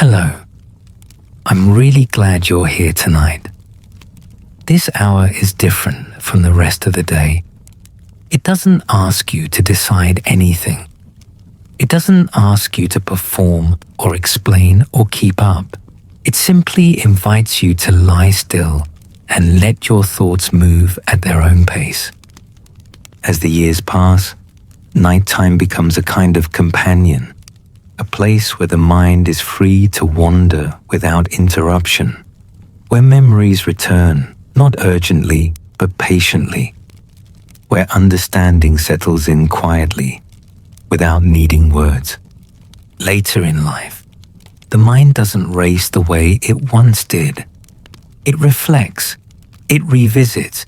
Hello. I'm really glad you're here tonight. This hour is different from the rest of the day. It doesn't ask you to decide anything. It doesn't ask you to perform or explain or keep up. It simply invites you to lie still and let your thoughts move at their own pace. As the years pass, nighttime becomes a kind of companion, a place where the mind is free to wander without interruption, where memories return, not urgently, but patiently, where understanding settles in quietly, without needing words. Later in life, the mind doesn't race the way it once did. It reflects, it revisits,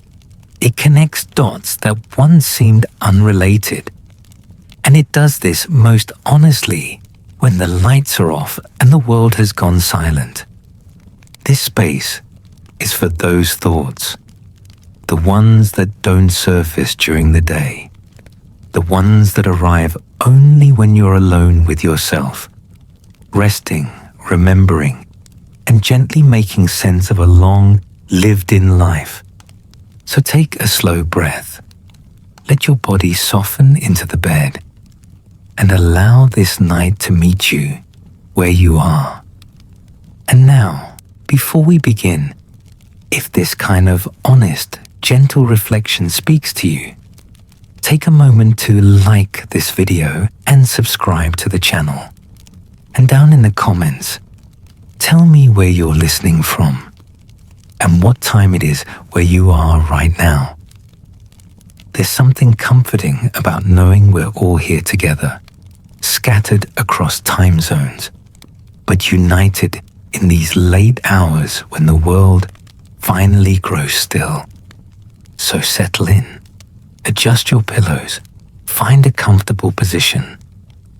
it connects dots that once seemed unrelated. And it does this most honestly when the lights are off and the world has gone silent. This space is for those thoughts, the ones that don't surface during the day, the ones that arrive only when you're alone with yourself, resting, remembering, and gently making sense of a long, lived-in life. So take a slow breath. Let your body soften into the bed and allow this night to meet you where you are. And now, before we begin, if this kind of honest, gentle reflection speaks to you, take a moment to like this video and subscribe to the channel. And down in the comments, tell me where you're listening from and what time it is where you are right now. There's something comforting about knowing we're all here together, scattered across time zones, but united in these late hours when the world finally grows still. So settle in, adjust your pillows, find a comfortable position,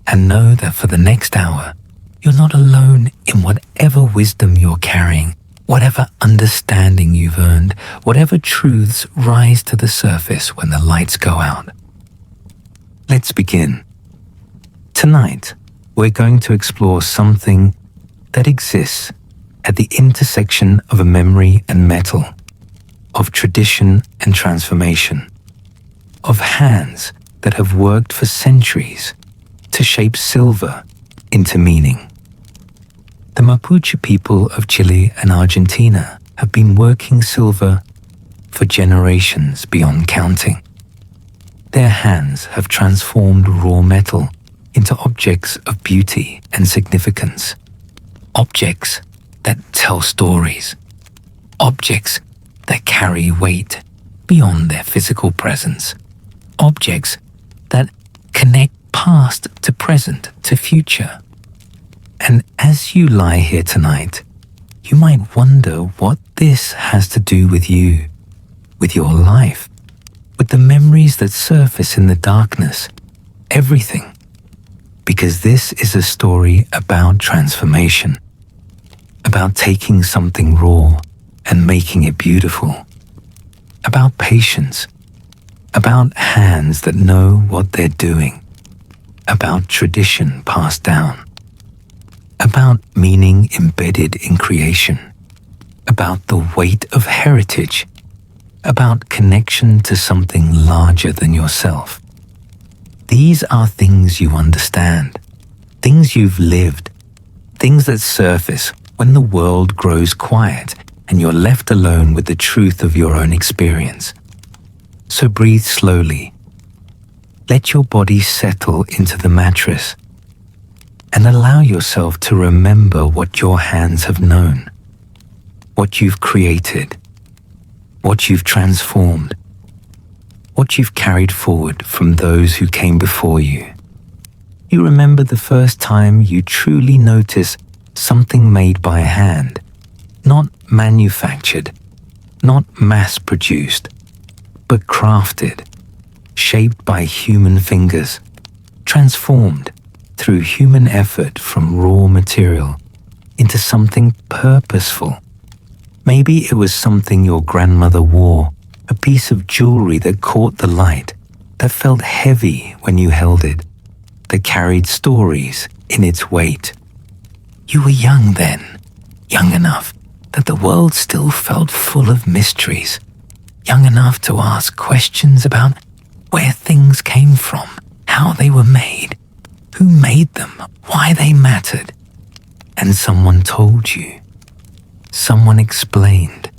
and know that for the next hour, you're not alone in whatever wisdom you're carrying, whatever understanding you've earned, whatever truths rise to the surface when the lights go out. Let's begin. Tonight, we're going to explore something that exists at the intersection of a memory and metal, of tradition and transformation, of hands that have worked for centuries to shape silver into meaning. The Mapuche people of Chile and Argentina have been working silver for generations beyond counting. Their hands have transformed raw metal into objects of beauty and significance, objects that tell stories, objects that carry weight beyond their physical presence, objects that connect past to present to future. And as you lie here tonight, you might wonder what this has to do with you, with your life, with the memories that surface in the darkness, everything. Because this is a story about transformation, about taking something raw and making it beautiful, about patience, about hands that know what they're doing, about tradition passed down, about meaning embedded in creation, about the weight of heritage, about connection to something larger than yourself. These are things you understand, things you've lived, things that surface when the world grows quiet and you're left alone with the truth of your own experience. So breathe slowly. Let your body settle into the mattress and allow yourself to remember what your hands have known, what you've created, what you've transformed, what you've carried forward from those who came before you. You remember the first time you truly noticed something made by hand, not manufactured, not mass-produced, but crafted, shaped by human fingers, transformed through human effort from raw material into something purposeful. Maybe it was something your grandmother wore, a piece of jewelry that caught the light, that felt heavy when you held it, that carried stories in its weight. You were young then, young enough that the world still felt full of mysteries, young enough to ask questions about where things came from, how they were made, who made them, why they mattered. And someone told you. Someone explained.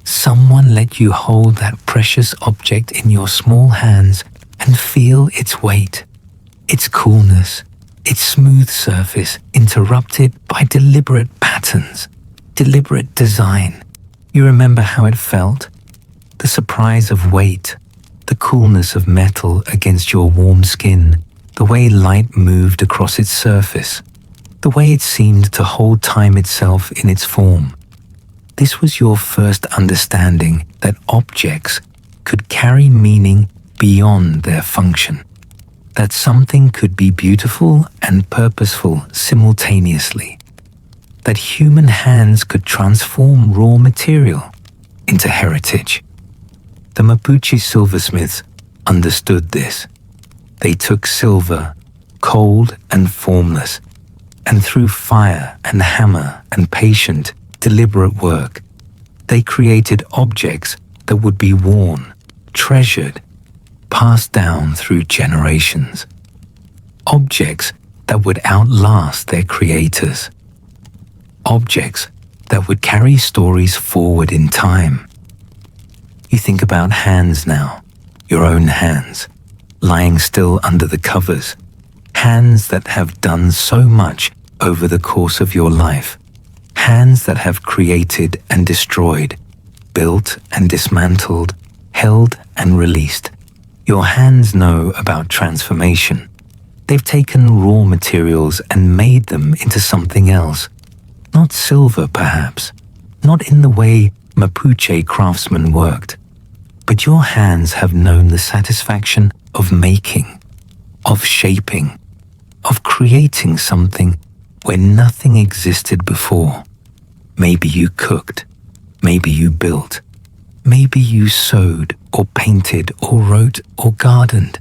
Someone let you hold that precious object in your small hands and feel its weight, its coolness, its smooth surface interrupted by deliberate patterns, deliberate design. You remember how it felt? The surprise of weight, the coolness of metal against your warm skin, the way light moved across its surface, the way it seemed to hold time itself in its form. This was your first understanding that objects could carry meaning beyond their function, that something could be beautiful and purposeful simultaneously, that human hands could transform raw material into heritage. The Mapuche silversmiths understood this. They took silver, cold and formless, and through fire and hammer and patient, deliberate work, they created objects that would be worn, treasured, passed down through generations. Objects that would outlast their creators. Objects that would carry stories forward in time. You think about hands now, your own hands, lying still under the covers, hands that have done so much over the course of your life, hands that have created and destroyed, built and dismantled, held and released. Your hands know about transformation. They've taken raw materials and made them into something else. Not silver, perhaps, not in the way Mapuche craftsmen worked, but your hands have known the satisfaction of making, of shaping, of creating something where nothing existed before. Maybe you cooked, maybe you built, maybe you sewed or painted or wrote or gardened.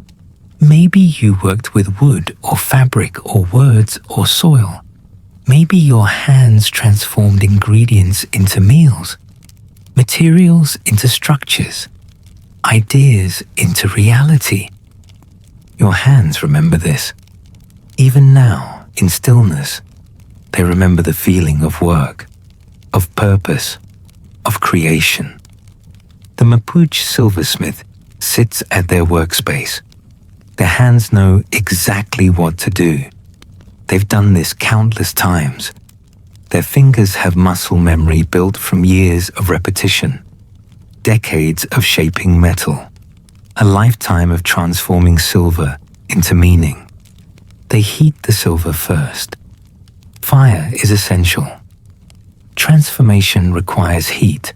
Maybe you worked with wood or fabric or words or soil. Maybe your hands transformed ingredients into meals, materials into structures, ideas into reality. Your hands remember this. Even now, in stillness, they remember the feeling of work, of purpose, of creation. The Mapuche silversmith sits at their workspace. Their hands know exactly what to do. They've done this countless times. Their fingers have muscle memory built from years of repetition, decades of shaping metal, a lifetime of transforming silver into meaning. They heat the silver first. Fire is essential. Transformation requires heat.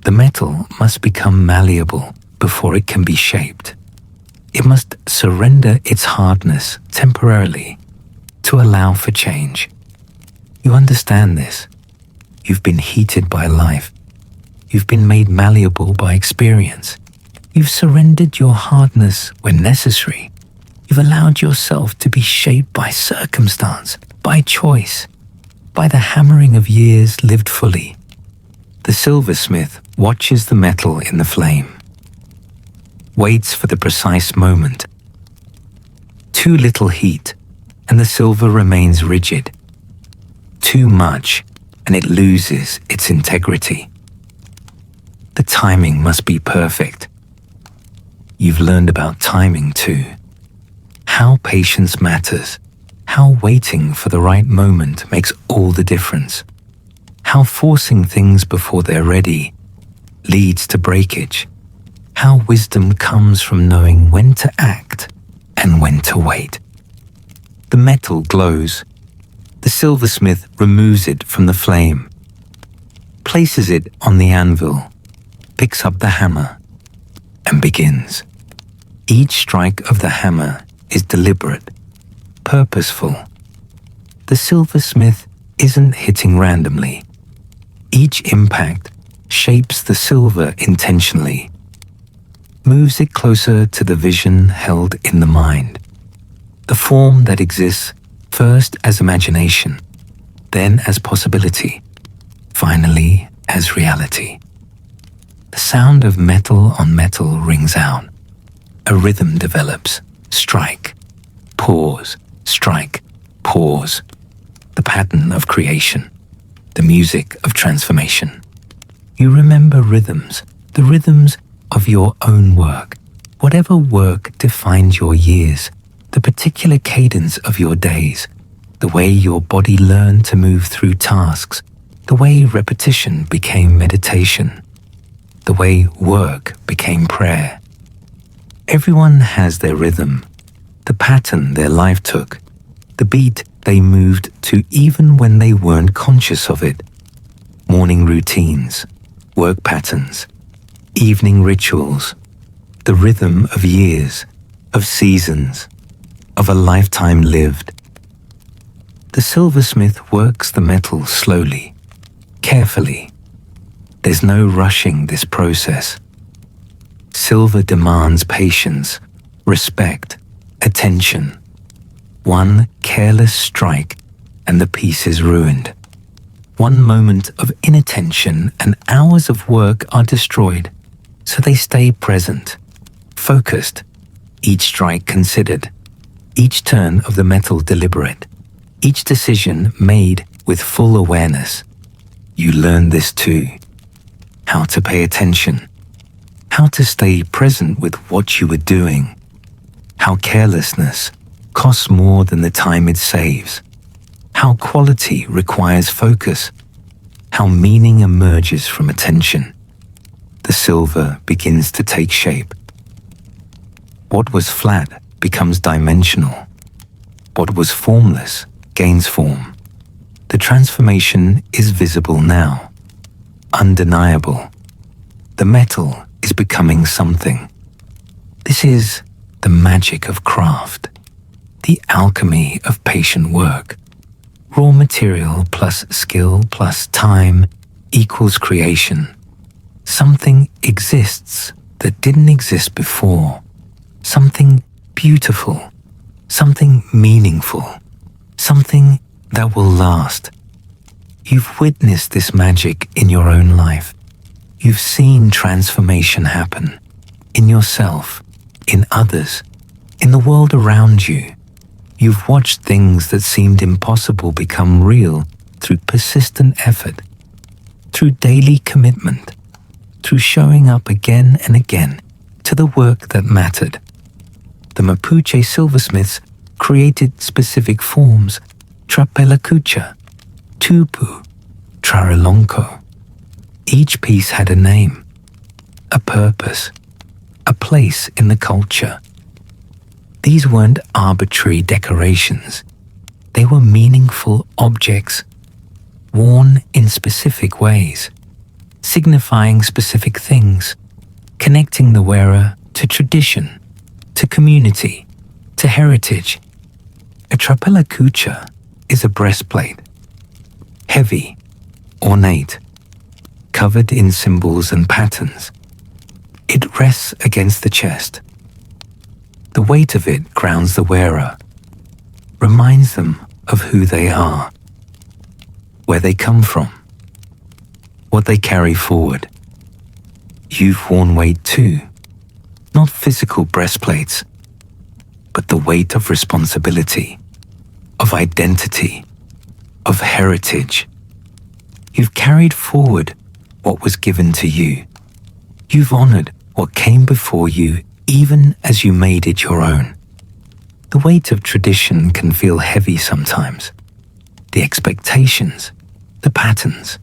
The metal must become malleable before it can be shaped. It must surrender its hardness temporarily to allow for change. You understand this. You've been heated by life. You've been made malleable by experience. You've surrendered your hardness when necessary. You've allowed yourself to be shaped by circumstance, by choice, by the hammering of years lived fully. The silversmith watches the metal in the flame, waits for the precise moment. Too little heat, and the silver remains rigid. Too much, and it loses its integrity. The timing must be perfect. You've learned about timing too. How patience matters. How waiting for the right moment makes all the difference. How forcing things before they're ready leads to breakage. How wisdom comes from knowing when to act and when to wait. The metal glows. The silversmith removes it from the flame, places it on the anvil, picks up the hammer, and begins. Each strike of the hammer is deliberate, purposeful. The silversmith isn't hitting randomly. Each impact shapes the silver intentionally, moves it closer to the vision held in the mind, the form that exists first as imagination, then as possibility, finally as reality. The sound of metal on metal rings out. A rhythm develops. Strike, pause, strike, pause. The pattern of creation, the music of transformation. You remember rhythms, the rhythms of your own work. Whatever work defined your years, the particular cadence of your days, the way your body learned to move through tasks, the way repetition became meditation, the way work became prayer. Everyone has their rhythm, the pattern their life took, the beat they moved to even when they weren't conscious of it. Morning routines, work patterns, evening rituals, the rhythm of years, of seasons, of a lifetime lived. The silversmith works the metal slowly, carefully. There's no rushing this process. Silver demands patience, respect, attention. One careless strike and the piece is ruined. One moment of inattention and hours of work are destroyed, so they stay present, focused, each strike considered, each turn of the metal deliberate, each decision made with full awareness. You learn this too. How to pay attention, how to stay present with what you were doing, how carelessness costs more than the time it saves, how quality requires focus, how meaning emerges from attention. The silver begins to take shape. What was flat becomes dimensional. What was formless gains form. The transformation is visible now, undeniable. The metal is becoming something. This is the magic of craft, the alchemy of patient work. Raw material plus skill plus time equals creation. Something exists that didn't exist before. Something beautiful, something meaningful, something that will last. You've witnessed this magic in your own life. You've seen transformation happen in yourself, in others, in the world around you. You've watched things that seemed impossible become real through persistent effort, through daily commitment, through showing up again and again to the work that mattered. The Mapuche silversmiths created specific forms: trapelacucha, tupu, trarelonco. Each piece had a name, a purpose, a place in the culture. These weren't arbitrary decorations. They were meaningful objects, worn in specific ways, signifying specific things, connecting the wearer to tradition, to community, to heritage. A trapelacucha is a breastplate, heavy, ornate, covered in symbols and patterns. It rests against the chest. The weight of it grounds the wearer, reminds them of who they are, where they come from, what they carry forward. You've worn weight too, not physical breastplates, but the weight of responsibility, of identity, of heritage. You've carried forward what was given to you. You've honored what came before you even as you made it your own. The weight of tradition can feel heavy sometimes. The expectations, the patterns,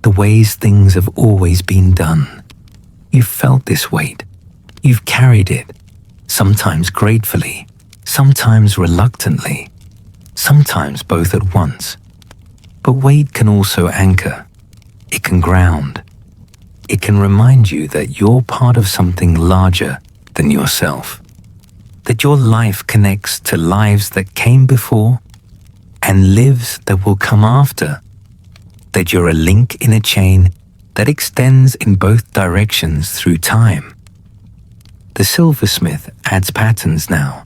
the ways things have always been done. You've felt this weight. You've carried it, sometimes gratefully, sometimes reluctantly, sometimes both at once. But weight can also anchor. It can ground. It can remind you that you're part of something larger than yourself, that your life connects to lives that came before and lives that will come after, that you're a link in a chain that extends in both directions through time. The silversmith adds patterns now.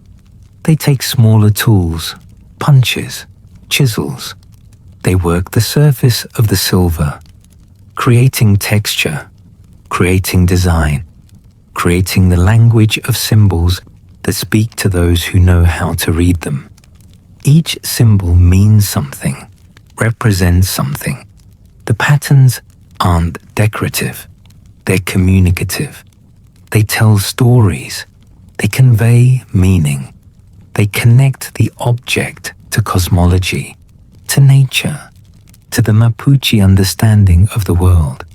They take smaller tools, punches, chisels. They work the surface of the silver, creating texture, creating design, creating the language of symbols that speak to those who know how to read them. Each symbol means something, represents something. The patterns aren't decorative, they're communicative. They tell stories, they convey meaning, they connect the object to cosmology, to nature, to the Mapuche understanding of the world.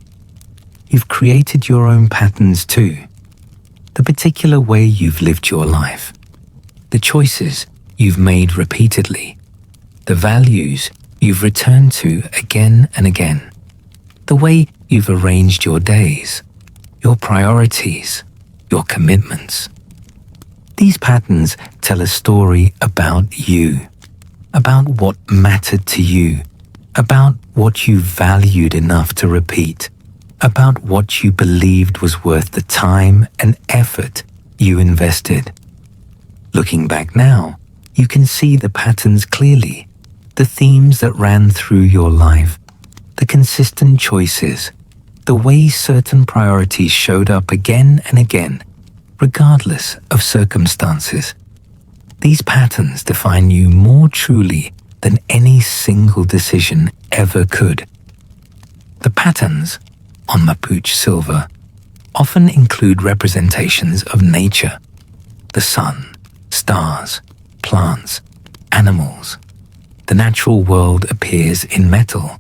You've created your own patterns too. The particular way you've lived your life, the choices you've made repeatedly, the values you've returned to again and again, the way you've arranged your days, your priorities, your commitments. These patterns tell a story about you, about what mattered to you, about what you valued enough to repeat, about what you believed was worth the time and effort you invested. Looking back now, you can see the patterns clearly, the themes that ran through your life, the consistent choices, the way certain priorities showed up again and again, regardless of circumstances. These patterns define you more truly than any single decision ever could. The patterns on Mapuche silver often include representations of nature, the sun, stars, plants, animals. The natural world appears in metal.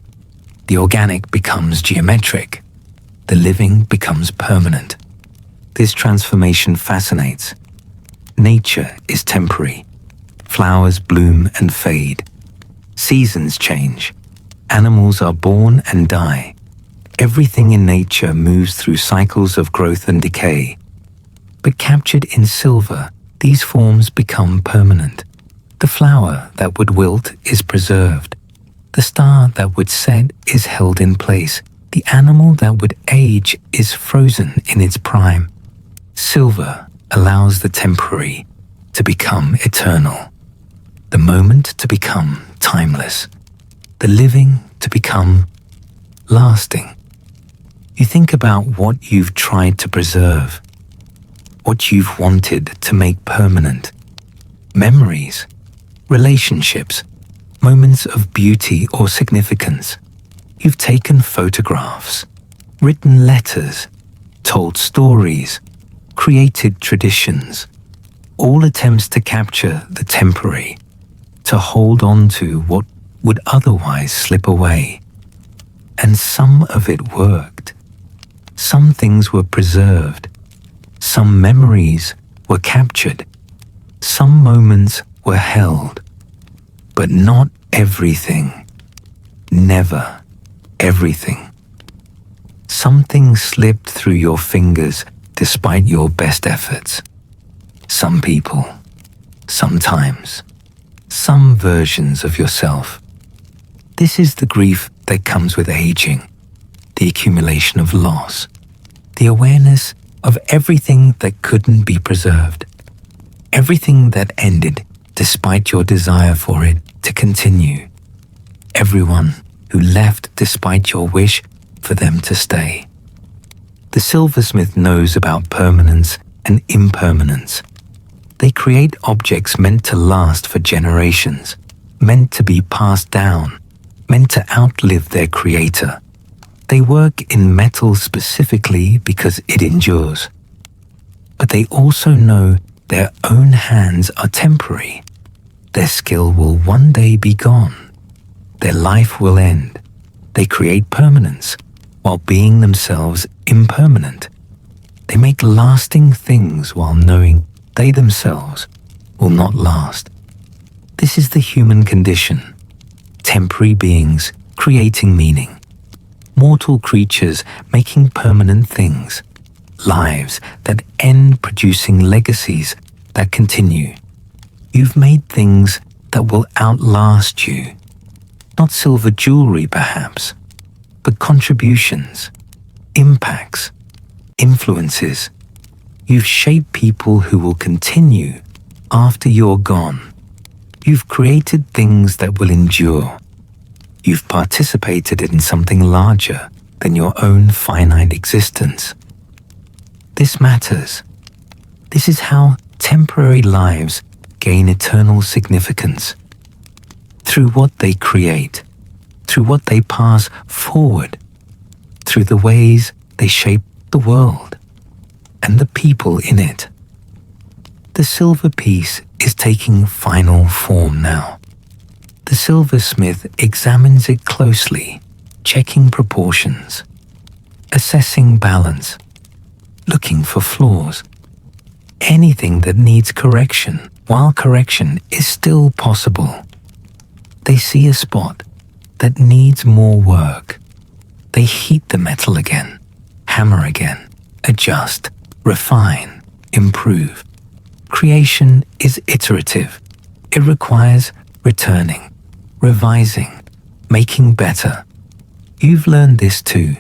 The organic becomes geometric. The living becomes permanent. This transformation fascinates. Nature is temporary. Flowers bloom and fade. Seasons change. Animals are born and die. Everything in nature moves through cycles of growth and decay. But captured in silver, these forms become permanent. The flower that would wilt is preserved. The star that would set is held in place. The animal that would age is frozen in its prime. Silver allows the temporary to become eternal, the moment to become timeless, the living to become lasting. You think about what you've tried to preserve, what you've wanted to make permanent. Memories, relationships, moments of beauty or significance. You've taken photographs, written letters, told stories, created traditions, all attempts to capture the temporary, to hold on to what would otherwise slip away. And some of it worked. Some things were preserved. Some memories were captured. Some moments were held. But not everything. Never everything. Some things slipped through your fingers despite your best efforts. Some people, sometimes, some versions of yourself. This is the grief that comes with aging, the accumulation of loss, the awareness of everything that couldn't be preserved, everything that ended despite your desire for it to continue, everyone who left despite your wish for them to stay. The silversmith knows about permanence and impermanence. They create objects meant to last for generations, meant to be passed down, meant to outlive their creator. They work in metal specifically because it endures. But they also know their own hands are temporary. Their skill will one day be gone. Their life will end. They create permanence while being themselves impermanent. They make lasting things while knowing they themselves will not last. This is the human condition. Temporary beings creating meaning. Mortal creatures making permanent things. Lives that end producing legacies that continue. You've made things that will outlast you. Not silver jewelry, perhaps, but contributions, impacts, influences. You've shaped people who will continue after you're gone. You've created things that will endure. You've participated in something larger than your own finite existence. This matters. This is how temporary lives gain eternal significance. Through what they create, through what they pass forward, through the ways they shape the world and the people in it. The silver piece is taking final form now. The silversmith examines it closely, checking proportions, assessing balance, looking for flaws, anything that needs correction while correction is still possible. They see a spot that needs more work. They heat the metal again, hammer again, adjust, refine, improve. Creation is iterative. It requires returning, revising, making better. You've learned this too.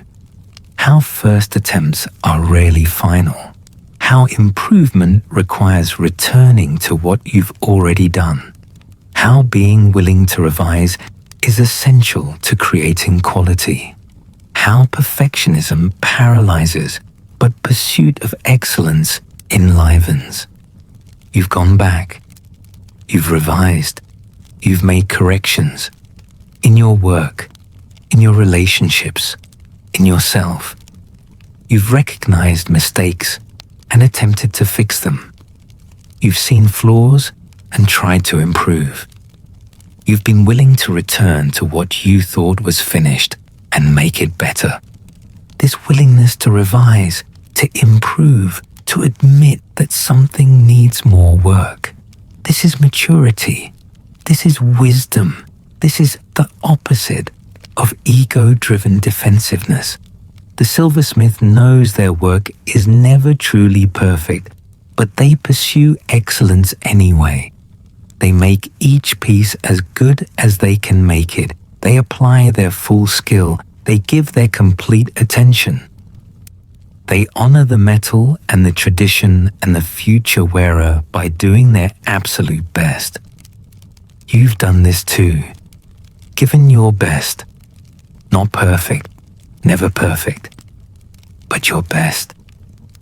How first attempts are rarely final. How improvement requires returning to what you've already done. How being willing to revise is essential to creating quality. How perfectionism paralyzes, but pursuit of excellence enlivens. You've gone back. You've revised. You've made corrections. In your work, in your relationships, in yourself. You've recognized mistakes and attempted to fix them. You've seen flaws and tried to improve. You've been willing to return to what you thought was finished and make it better. This willingness to revise, to improve, to admit that something needs more work. This is maturity. This is wisdom. This is the opposite of ego-driven defensiveness. The silversmith knows their work is never truly perfect, but they pursue excellence anyway. They make each piece as good as they can make it. They apply their full skill. They give their complete attention. They honor the metal and the tradition and the future wearer by doing their absolute best. You've done this too. Given your best. Not perfect, never perfect, but your best,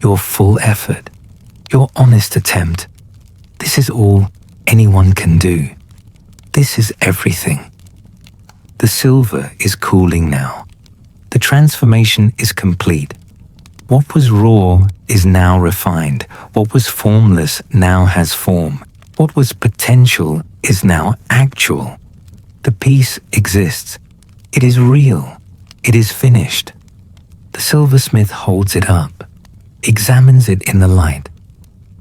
your full effort, your honest attempt. This is all anyone can do. This is everything. The silver is cooling now. The transformation is complete. What was raw is now refined. What was formless now has form. What was potential is now actual. The piece exists. It is real. It is finished. The silversmith holds it up, examines it in the light,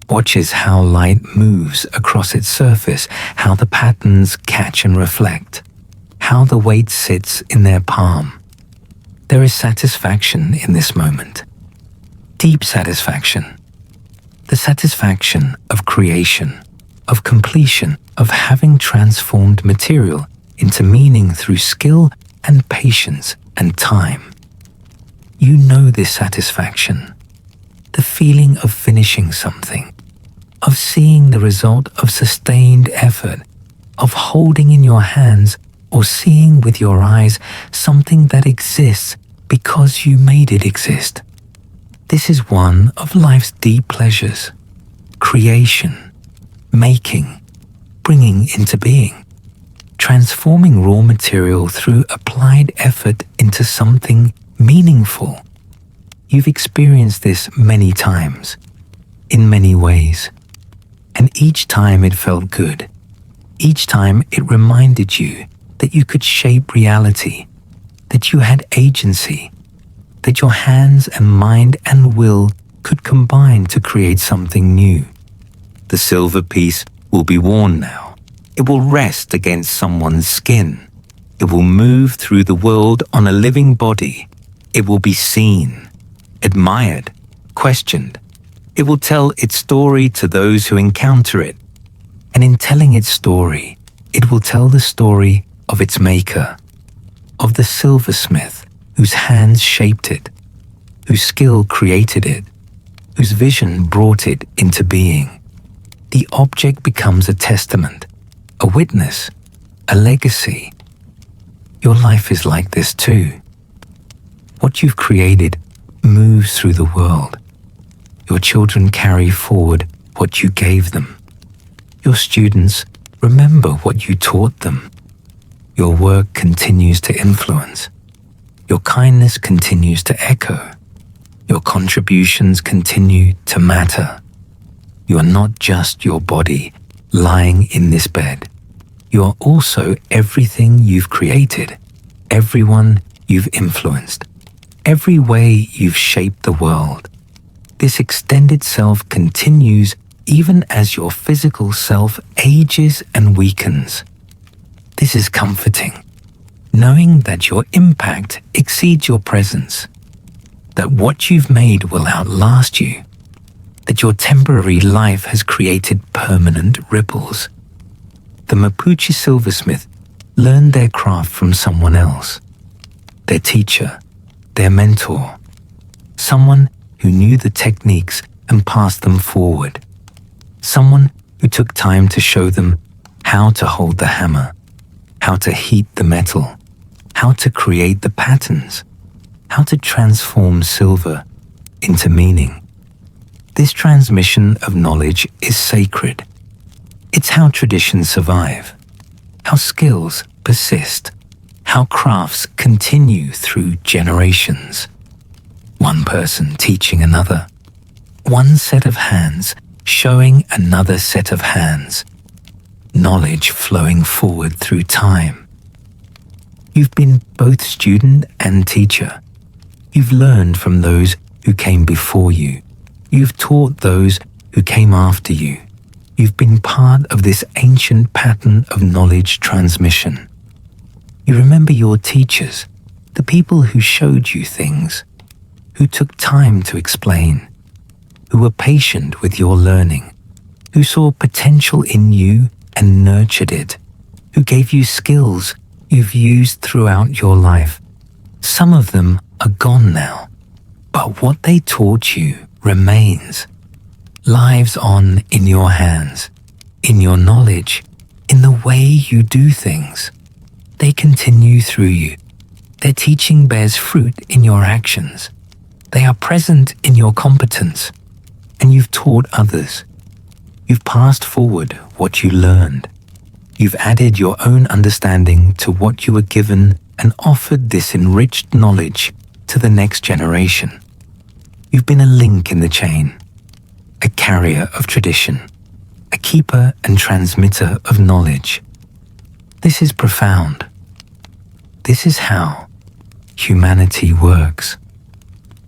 watches how light moves across its surface, how the patterns catch and reflect, how the weight sits in their palm. There is satisfaction in this moment. Deep satisfaction. The satisfaction of creation, of completion, of having transformed material into meaning through skill and patience and time. You know this satisfaction. The feeling of finishing something, of seeing the result of sustained effort, of holding in your hands or seeing with your eyes something that exists because you made it exist. This is one of life's deep pleasures. Creation, making, bringing into being, transforming raw material through applied effort into something meaningful. You've experienced this many times, in many ways, and each time it felt good. Each time it reminded you that you could shape reality, that you had agency, that your hands and mind and will could combine to create something new. The silver piece will be worn now. It will rest against someone's skin. It will move through the world on a living body. It will be seen, admired, questioned. It will tell its story to those who encounter it. And in telling its story, it will tell the story of its maker, of the silversmith whose hands shaped it, whose skill created it, whose vision brought it into being. The object becomes a testament, a witness, a legacy. Your life is like this too. What you've created moves through the world. Your children carry forward what you gave them. Your students remember what you taught them. Your work continues to influence. Your kindness continues to echo. Your contributions continue to matter. You are not just your body lying in this bed. You are also everything you've created, everyone you've influenced, every way you've shaped the world. This extended self continues even as your physical self ages and weakens. This is comforting, knowing that your impact exceeds your presence, that what you've made will outlast you, that your temporary life has created permanent ripples. The Mapuche silversmith learned their craft from someone else, their teacher, their mentor, someone who knew the techniques and passed them forward, someone who took time to show them how to hold the hammer, how to heat the metal, how to create the patterns, how to transform silver into meaning. This transmission of knowledge is sacred. It's how traditions survive, how skills persist, how crafts continue through generations. One person teaching another, one set of hands showing another set of hands, knowledge flowing forward through time. You've been both student and teacher. You've learned from those who came before you. You've taught those who came after you. You've been part of this ancient pattern of knowledge transmission. You remember your teachers, the people who showed you things, who took time to explain, who were patient with your learning, who saw potential in you and nurtured it, who gave you skills you've used throughout your life. Some of them are gone now, but what they taught you remains, lives on in your hands, in your knowledge, in the way you do things. They continue through you. Their teaching bears fruit in your actions. They are present in your competence, and you've taught others. You've passed forward what you learned. You've added your own understanding to what you were given and offered this enriched knowledge to the next generation. You've been a link in the chain, a carrier of tradition, a keeper and transmitter of knowledge. This is profound. This is how humanity works,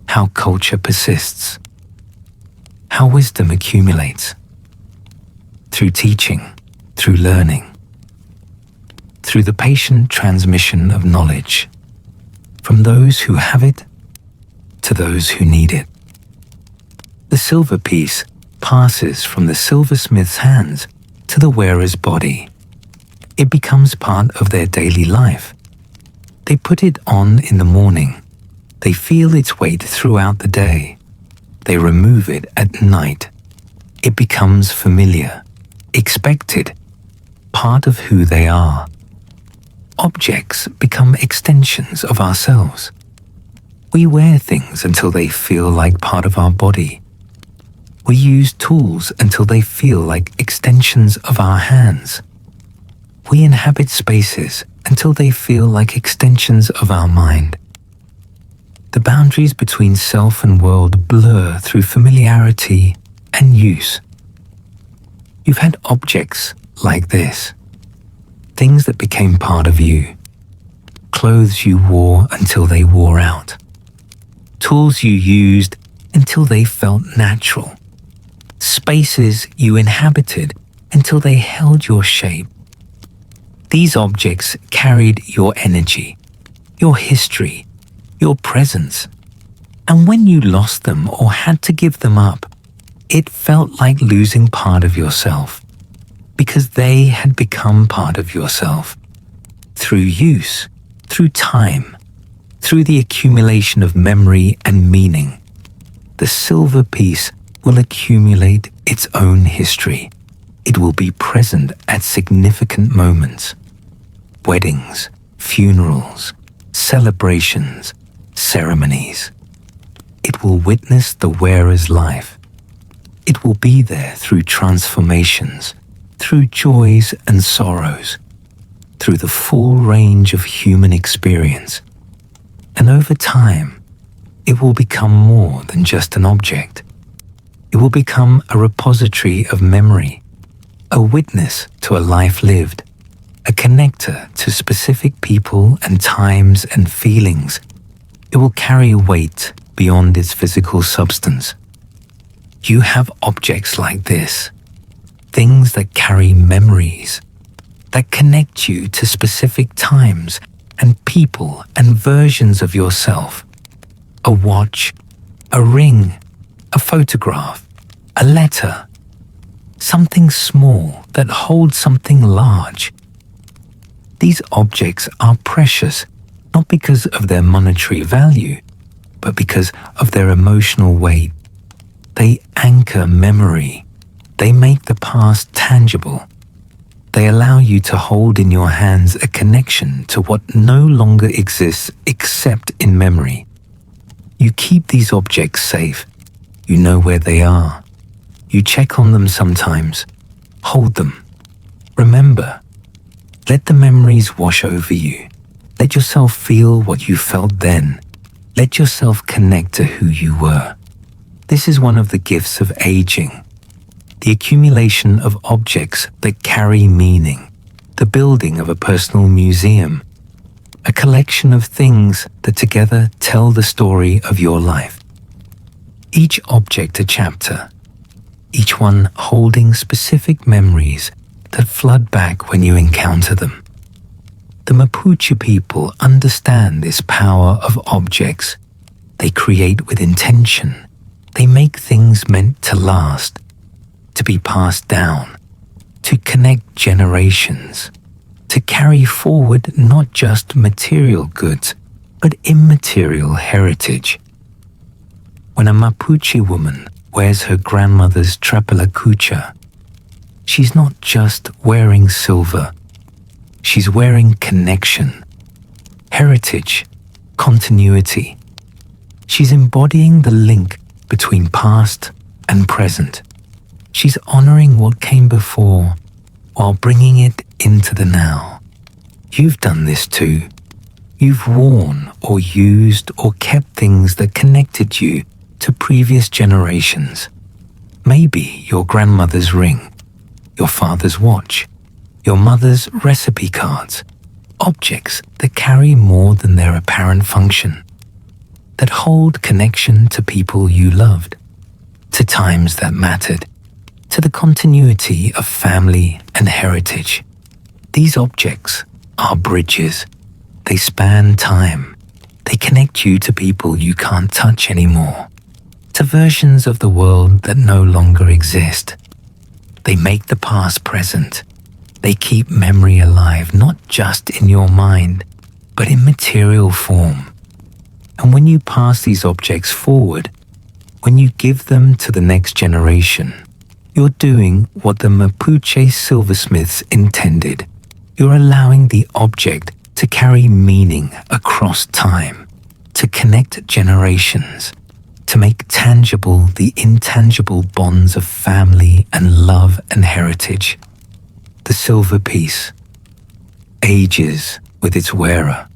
how culture persists, how wisdom accumulates. Through teaching, through learning, through the patient transmission of knowledge, from those who have it to those who need it. The silver piece passes from the silversmith's hands to the wearer's body. It becomes part of their daily life. They put it on in the morning. They feel its weight throughout the day. They remove it at night. It becomes familiar, expected, part of who they are. Objects become extensions of ourselves. We wear things until they feel like part of our body. We use tools until they feel like extensions of our hands. We inhabit spaces until they feel like extensions of our mind. The boundaries between self and world blur through familiarity and use. You've had objects like this, things that became part of you, clothes you wore until they wore out, tools you used until they felt natural, spaces you inhabited until they held your shape. These objects carried your energy, your history, your presence, and when you lost them or had to give them up, it felt like losing part of yourself, because they had become part of yourself. Through use, through time, through the accumulation of memory and meaning, the silver piece will accumulate its own history. It will be present at significant moments, weddings, funerals, celebrations, ceremonies. It will witness the wearer's life. It will be there through transformations, through joys and sorrows, through the full range of human experience. And over time, it will become more than just an object. It will become a repository of memory, a witness to a life lived, a connector to specific people and times and feelings. It will carry weight beyond its physical substance. You have objects like this, things that carry memories, that connect you to specific times and people and versions of yourself. A watch, a ring, a photograph, a letter, something small that holds something large. These objects are precious, not because of their monetary value, but because of their emotional weight. They anchor memory. They make the past tangible. They allow you to hold in your hands a connection to what no longer exists except in memory. You keep these objects safe. You know where they are. You check on them sometimes. Hold them. Remember. Let the memories wash over you. Let yourself feel what you felt then. Let yourself connect to who you were. This is one of the gifts of aging. The accumulation of objects that carry meaning. The building of a personal museum. A collection of things that together tell the story of your life. Each object a chapter. Each one holding specific memories that flood back when you encounter them. The Mapuche people understand this power of objects. They create with intention. They make things meant to last, to be passed down, to connect generations, to carry forward not just material goods, but immaterial heritage. When a Mapuche woman wears her grandmother's trapelacucha, she's not just wearing silver, she's wearing connection, heritage, continuity. She's embodying the link between past and present. She's honoring what came before while bringing it into the now. You've done this too. You've worn or used or kept things that connected you to previous generations. Maybe your grandmother's ring, your father's watch, your mother's recipe cards, objects that carry more than their apparent function, that hold connection to people you loved, to times that mattered, to the continuity of family and heritage. These objects are bridges. They span time. They connect you to people you can't touch anymore, to versions of the world that no longer exist. They make the past present. They keep memory alive, not just in your mind, but in material form. And when you pass these objects forward, when you give them to the next generation, you're doing what the Mapuche silversmiths intended. You're allowing the object to carry meaning across time, to connect generations, to make tangible the intangible bonds of family and love and heritage. The silver piece ages with its wearer.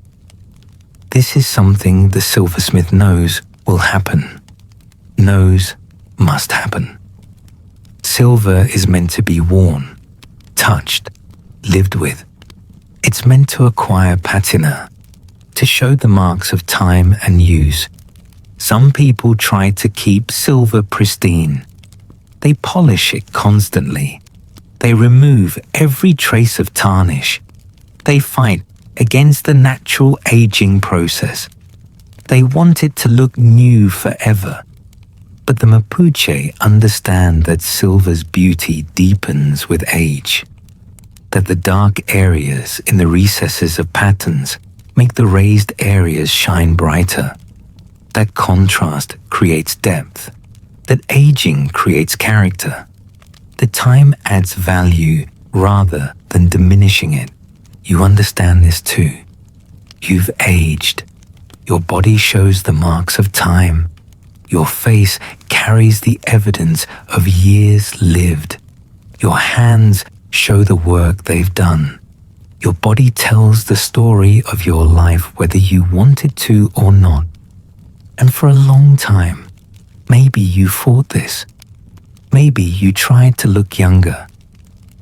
This is something the silversmith knows will happen, knows must happen. Silver is meant to be worn, touched, lived with. It's meant to acquire patina, to show the marks of time and use. Some people try to keep silver pristine. They polish it constantly. They remove every trace of tarnish. They fight against the natural aging process. They want it to look new forever. But the Mapuche understand that silver's beauty deepens with age, that the dark areas in the recesses of patterns make the raised areas shine brighter. That contrast creates depth, that aging creates character. The time adds value rather than diminishing it. You understand this too. You've aged. Your body shows the marks of time. Your face carries the evidence of years lived. Your hands show the work they've done. Your body tells the story of your life whether you wanted to or not. And for a long time, maybe you fought this. Maybe you tried to look younger,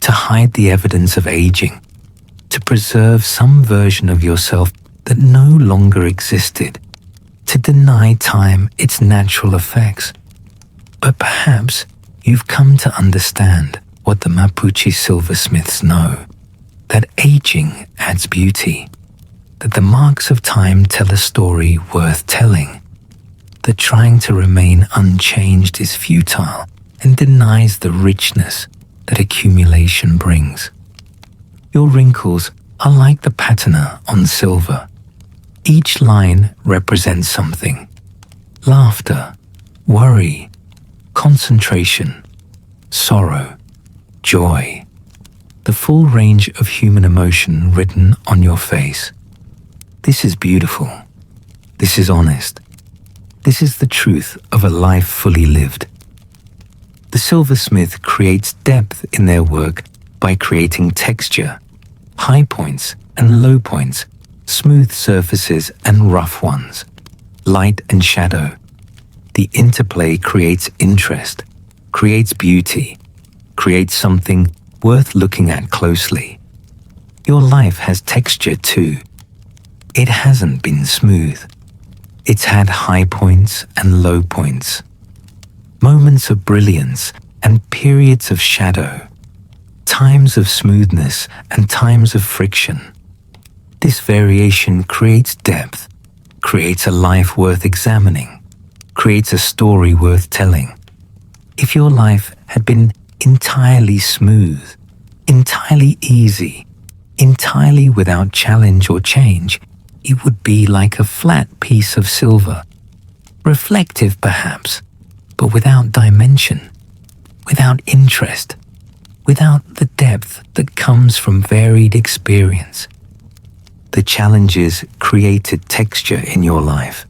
to hide the evidence of aging, to preserve some version of yourself that no longer existed, to deny time its natural effects. But perhaps you've come to understand what the Mapuche silversmiths know, that aging adds beauty, that the marks of time tell a story worth telling, that trying to remain unchanged is futile and denies the richness that accumulation brings. Your wrinkles are like the patina on silver. Each line represents something: laughter, worry, concentration, sorrow, joy, the full range of human emotion written on your face. This is beautiful. This is honest. This is the truth of a life fully lived. The silversmith creates depth in their work by creating texture, high points and low points, smooth surfaces and rough ones, light and shadow. The interplay creates interest, creates beauty, creates something worth looking at closely. Your life has texture too. It hasn't been smooth. It's had high points and low points, moments of brilliance and periods of shadow, times of smoothness and times of friction. This variation creates depth, creates a life worth examining, creates a story worth telling. If your life had been entirely smooth, entirely easy, entirely without challenge or change, it would be like a flat piece of silver, reflective perhaps, but without dimension, without interest, without the depth that comes from varied experience. The challenges created texture in your life.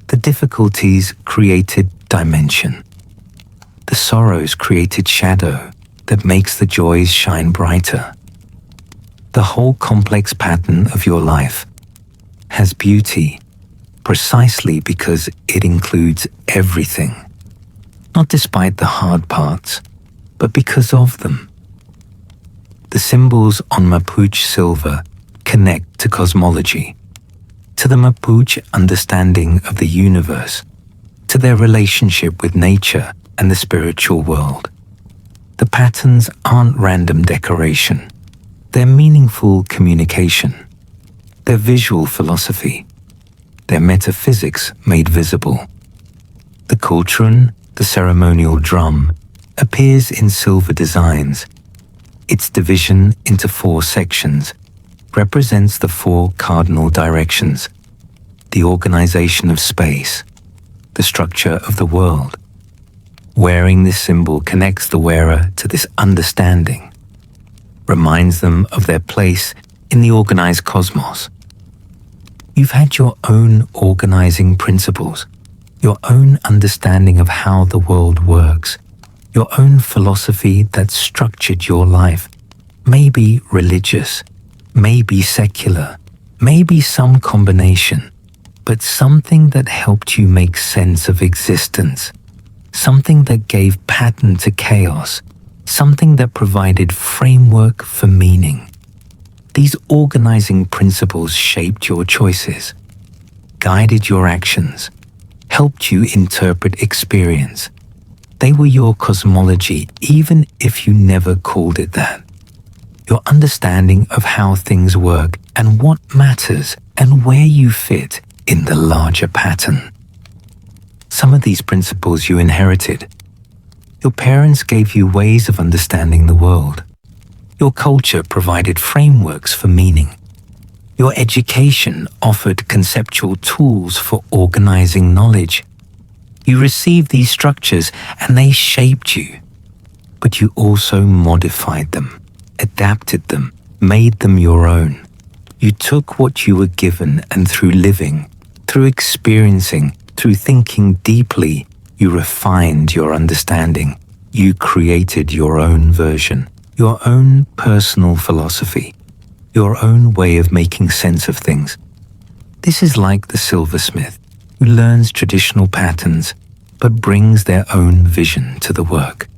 The difficulties created dimension. The sorrows created shadow that makes the joys shine brighter. The whole complex pattern of your life has beauty precisely because it includes everything, not despite the hard parts, but because of them. The symbols on Mapuche silver connect to cosmology, to the Mapuche understanding of the universe, to their relationship with nature and the spiritual world. The patterns aren't random decoration. They're meaningful communication. They're visual philosophy. They're metaphysics made visible. The kultron, the ceremonial drum, appears in silver designs. Its division into 4 sections represents the 4 cardinal directions, the organization of space, the structure of the world. Wearing this symbol connects the wearer to this understanding, reminds them of their place in the organized cosmos. You've had your own organizing principles, your own understanding of how the world works, your own philosophy that structured your life, maybe religious, maybe secular, maybe some combination, but something that helped you make sense of existence, something that gave pattern to chaos, something that provided framework for meaning. These organizing principles shaped your choices, guided your actions, helped you interpret experience. They were your cosmology, even if you never called it that. Your understanding of how things work and what matters and where you fit in the larger pattern. Some of these principles you inherited. Your parents gave you ways of understanding the world. Your culture provided frameworks for meaning. Your education offered conceptual tools for organizing knowledge. You received these structures and they shaped you, but you also modified them, adapted them, made them your own. You took what you were given, and through living, through experiencing, through thinking deeply, you refined your understanding. You created your own version, your own personal philosophy, your own way of making sense of things. This is like the silversmith who learns traditional patterns but brings their own vision to the work,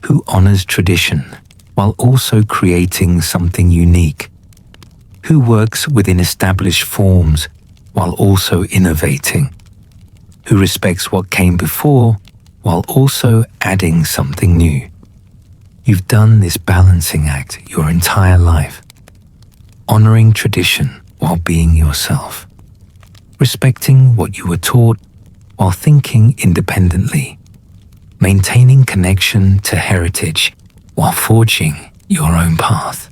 who honors tradition while also creating something unique, who works within established forms while also innovating, who respects what came before while also adding something new. You've done this balancing act your entire life, honoring tradition while being yourself, respecting what you were taught while thinking independently, maintaining connection to heritage while forging your own path.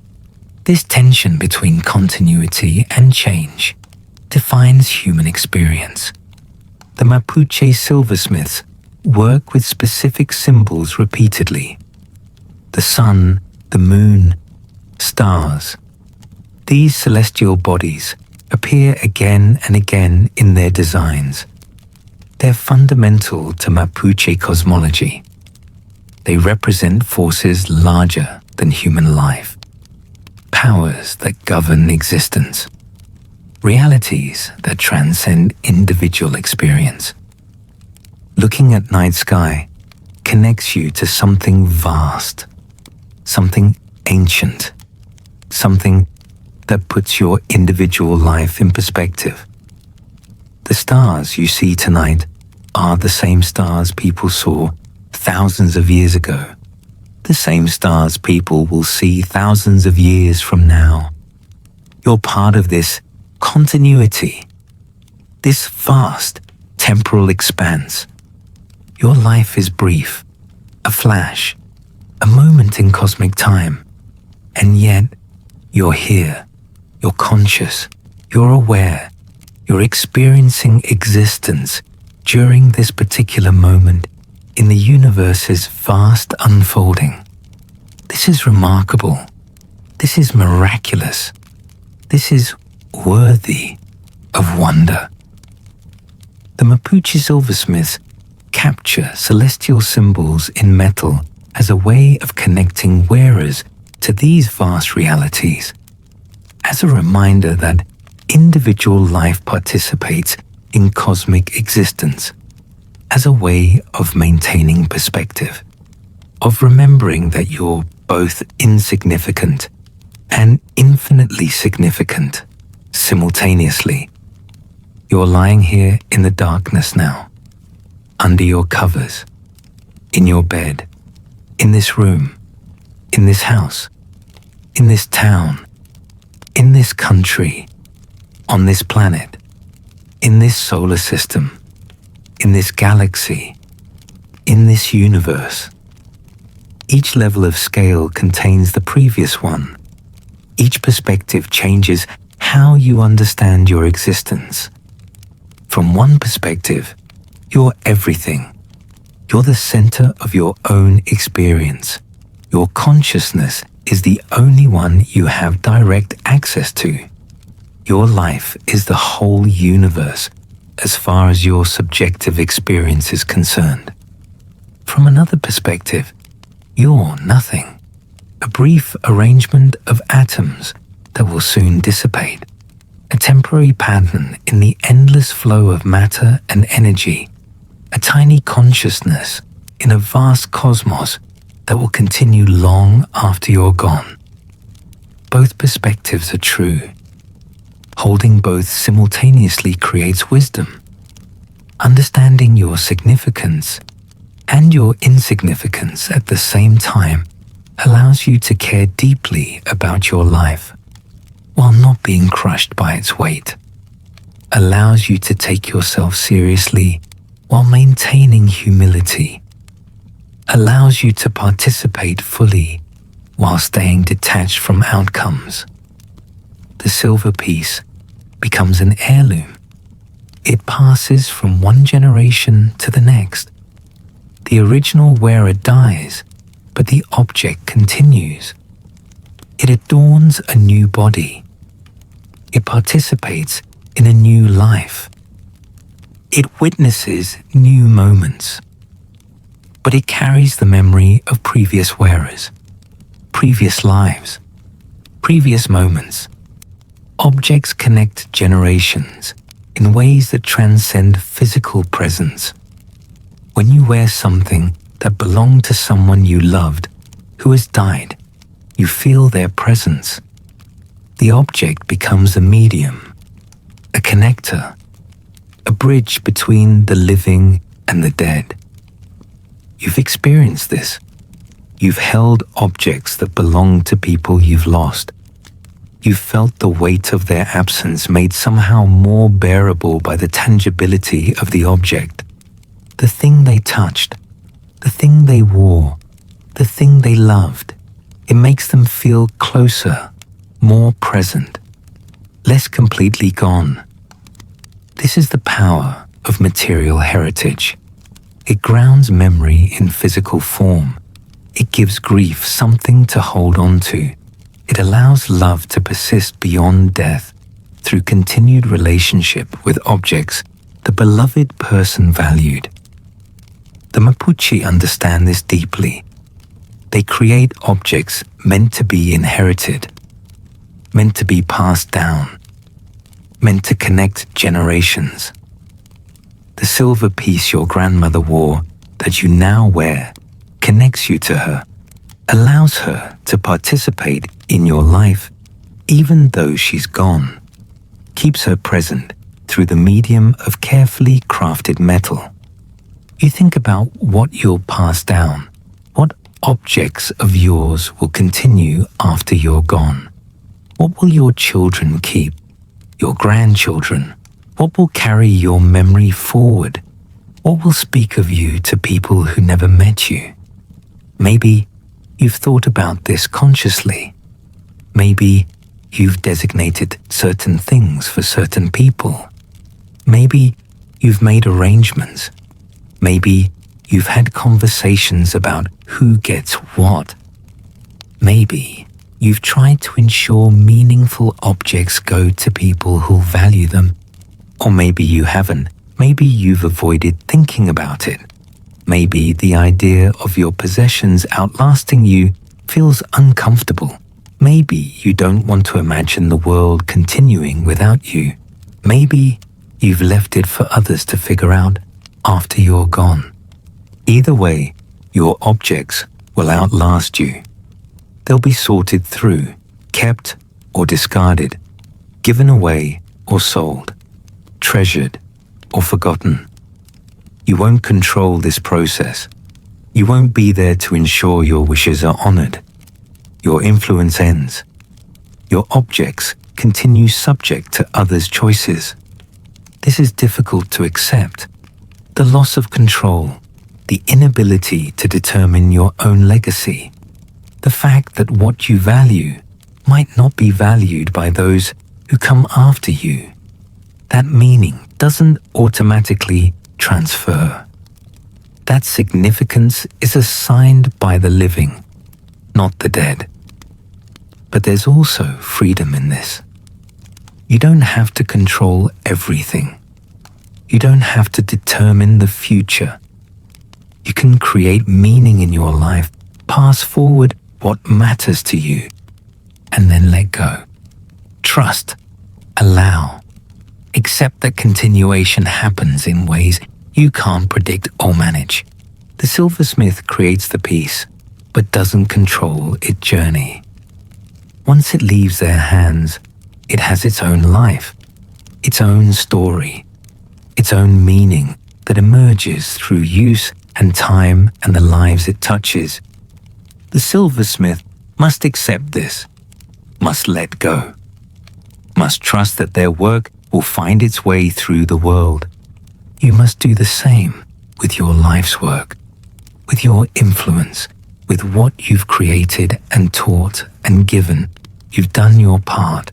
This tension between continuity and change defines human experience. The Mapuche silversmiths work with specific symbols repeatedly. The sun, the moon, stars. These celestial bodies appear again and again in their designs. They're fundamental to Mapuche cosmology. They represent forces larger than human life, powers that govern existence, realities that transcend individual experience. Looking at night sky connects you to something vast, something ancient, something that puts your individual life in perspective. The stars you see tonight are the same stars people saw thousands of years ago, the same stars people will see thousands of years from now. You're part of this continuity, this vast temporal expanse. Your life is brief, a flash, a moment in cosmic time, and yet you're here. You're conscious, you're aware, you're experiencing existence during this particular moment in the universe's vast unfolding. This is remarkable. This is miraculous. This is worthy of wonder. The Mapuche silversmiths capture celestial symbols in metal as a way of connecting wearers to these vast realities, as a reminder that individual life participates in cosmic existence, as a way of maintaining perspective, of remembering that you're both insignificant and infinitely significant simultaneously. You're lying here in the darkness now, under your covers, in your bed, in this room, in this house, in this town, in this country, on this planet, in this solar system, in this galaxy, in this universe. Each level of scale contains the previous one. Each perspective changes how you understand your existence. From one perspective, you're everything. You're the center of your own experience. Your consciousness is the only one you have direct access to. Your life is the whole universe as far as your subjective experience is concerned. From another perspective, you're nothing, a brief arrangement of atoms that will soon dissipate, a temporary pattern in the endless flow of matter and energy, a tiny consciousness in a vast cosmos that will continue long after you're gone. Both perspectives are true. Holding both simultaneously creates wisdom. Understanding your significance and your insignificance at the same time allows you to care deeply about your life while not being crushed by its weight, allows you to take yourself seriously while maintaining humility, allows you to participate fully while staying detached from outcomes. The silver piece becomes an heirloom. It passes from one generation to the next. The original wearer dies, but the object continues. It adorns a new body. It participates in a new life. It witnesses new moments. But it carries the memory of previous wearers, previous lives, previous moments. Objects connect generations in ways that transcend physical presence. When you wear something that belonged to someone you loved who has died, you feel their presence. The object becomes a medium, a connector, a bridge between the living and the dead. You've experienced this. You've held objects that belong to people you've lost. You've felt the weight of their absence made somehow more bearable by the tangibility of the object. The thing they touched, the thing they wore, the thing they loved. It makes them feel closer, more present, less completely gone. This is the power of material heritage. It grounds memory in physical form. It gives grief something to hold on to. It allows love to persist beyond death through continued relationship with objects the beloved person valued. The Mapuche understand this deeply. They create objects meant to be inherited, meant to be passed down, meant to connect generations. The silver piece your grandmother wore that you now wear connects you to her, allows her to participate in your life even though she's gone, keeps her present through the medium of carefully crafted metal. You think about what you'll pass down, what objects of yours will continue after you're gone. What will your children keep, your grandchildren? What will carry your memory forward? What will speak of you to people who never met you? Maybe you've thought about this consciously. Maybe you've designated certain things for certain people. Maybe you've made arrangements. Maybe you've had conversations about who gets what. Maybe you've tried to ensure meaningful objects go to people who value them. Or maybe you haven't. Maybe you've avoided thinking about it. Maybe the idea of your possessions outlasting you feels uncomfortable. Maybe you don't want to imagine the world continuing without you. Maybe you've left it for others to figure out after you're gone. Either way, your objects will outlast you. They'll be sorted through, kept or discarded, given away or sold, treasured or forgotten. You won't control this process. You won't be there to ensure your wishes are honored. Your influence ends. Your objects continue subject to others' choices. This is difficult to accept. The loss of control, the inability to determine your own legacy, the fact that what you value might not be valued by those who come after you. That meaning doesn't automatically transfer. That significance is assigned by the living, not the dead. But there's also freedom in this. You don't have to control everything. You don't have to determine the future. You can create meaning in your life, pass forward what matters to you, and then let go. Trust, allow, accept that continuation happens in ways you can't predict or manage. The silversmith creates the piece, but doesn't control its journey. Once it leaves their hands, it has its own life, its own story, its own meaning that emerges through use and time and the lives it touches. The silversmith must accept this, must let go, must trust that their work will find its way through the world. You must do the same with your life's work, with your influence, with what you've created and taught and given. You've done your part.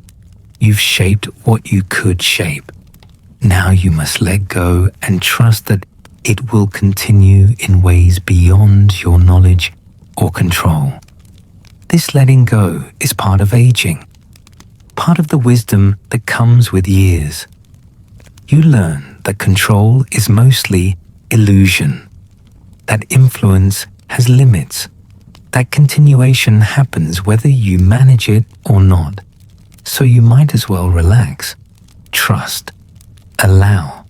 You've shaped what you could shape. Now you must let go and trust that it will continue in ways beyond your knowledge or control. This letting go is part of aging. part of the wisdom that comes with years. You learn that control is mostly illusion, that influence has limits, that continuation happens whether you manage it or not. So you might as well relax, trust, allow.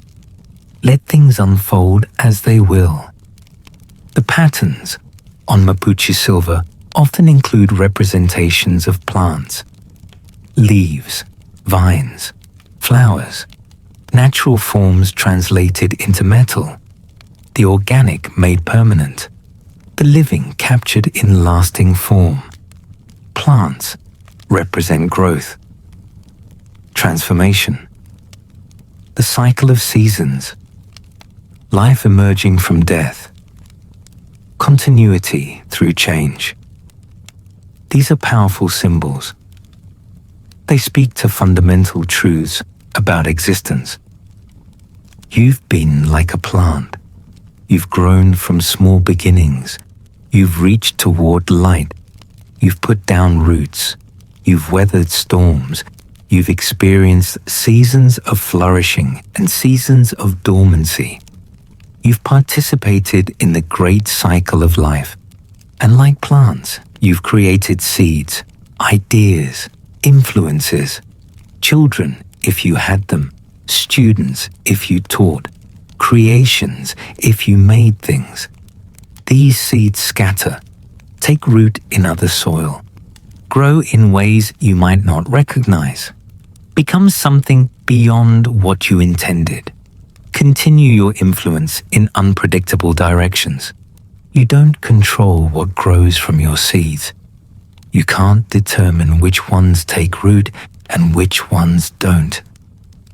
Let things unfold as they will. The patterns on Mapuche silver often include representations of plants, leaves, vines, flowers, natural forms translated into metal, the organic made permanent, the living captured in lasting form. Plants represent growth, transformation, the cycle of seasons, life emerging from death, continuity through change. These are powerful symbols. They speak to fundamental truths about existence. You've been like a plant. You've grown from small beginnings. You've reached toward light. You've put down roots. You've weathered storms. You've experienced seasons of flourishing and seasons of dormancy. You've participated in the great cycle of life. And like plants, you've created seeds, ideas, influences, children if you had them, students if you taught, creations if you made things. These seeds scatter, take root in other soil, grow in ways you might not recognize, become something beyond what you intended. Continue your influence in unpredictable directions. You don't control what grows from your seeds. You can't determine which ones take root and which ones don't.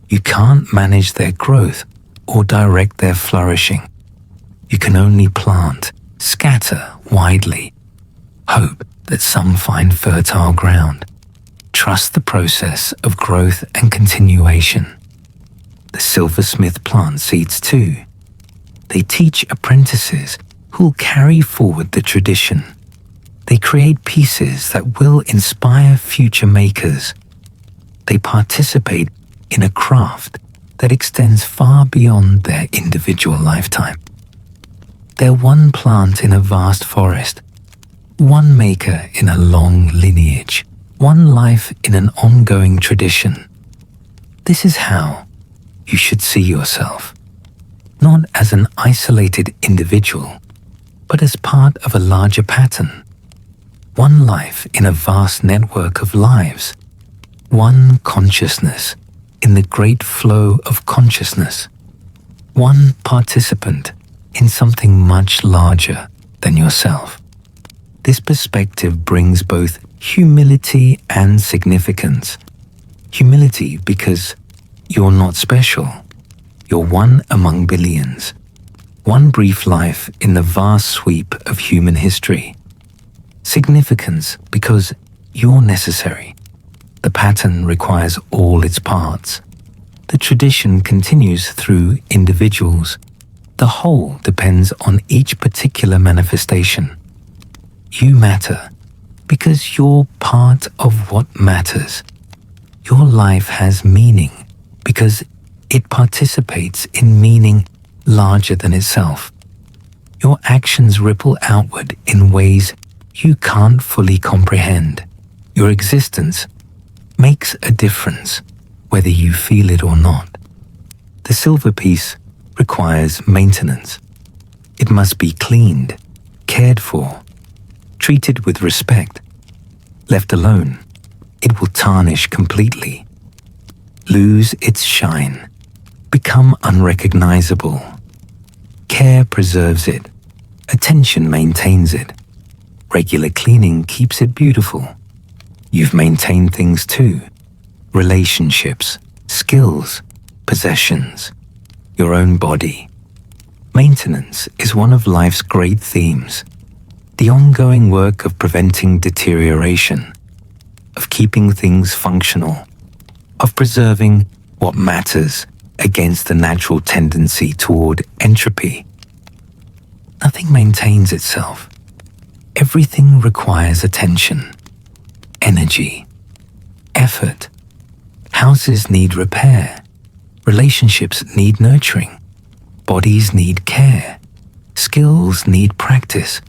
You can't manage their growth or direct their flourishing. You can only plant, scatter widely, hope that some find fertile ground. Trust the process of growth and continuation. The silversmith plants seeds too. They teach apprentices who'll carry forward the tradition. They create pieces that will inspire future makers. They participate in a craft that extends far beyond their individual lifetime. They're one plant in a vast forest, one maker in a long lineage, one life in an ongoing tradition. This is how you should see yourself, not as an isolated individual, but as part of a larger pattern. One life in a vast network of lives, one consciousness in the great flow of consciousness, one participant in something much larger than yourself. This perspective brings both humility and significance. Humility because you're not special. You're one among billions. One brief life in the vast sweep of human history. Significance because you're necessary. The pattern requires all its parts. The tradition continues through individuals. The whole depends on each particular manifestation. You matter because you're part of what matters. Your life has meaning because it participates in meaning larger than itself. Your actions ripple outward in ways you can't fully comprehend. Your existence makes a difference, whether you feel it or not. The silver piece requires maintenance. It must be cleaned, cared for, treated with respect. Left alone, it will tarnish completely, lose its shine, become unrecognizable. Care preserves it. Attention maintains it. Regular cleaning keeps it beautiful. You've maintained things too. Relationships, skills, possessions, your own body. Maintenance is one of life's great themes. The ongoing work of preventing deterioration, of keeping things functional, of preserving what matters against the natural tendency toward entropy. Nothing maintains itself. Everything requires attention, energy, effort, Houses need repair. Relationships need nurturing. Bodies need care. Skills need practice.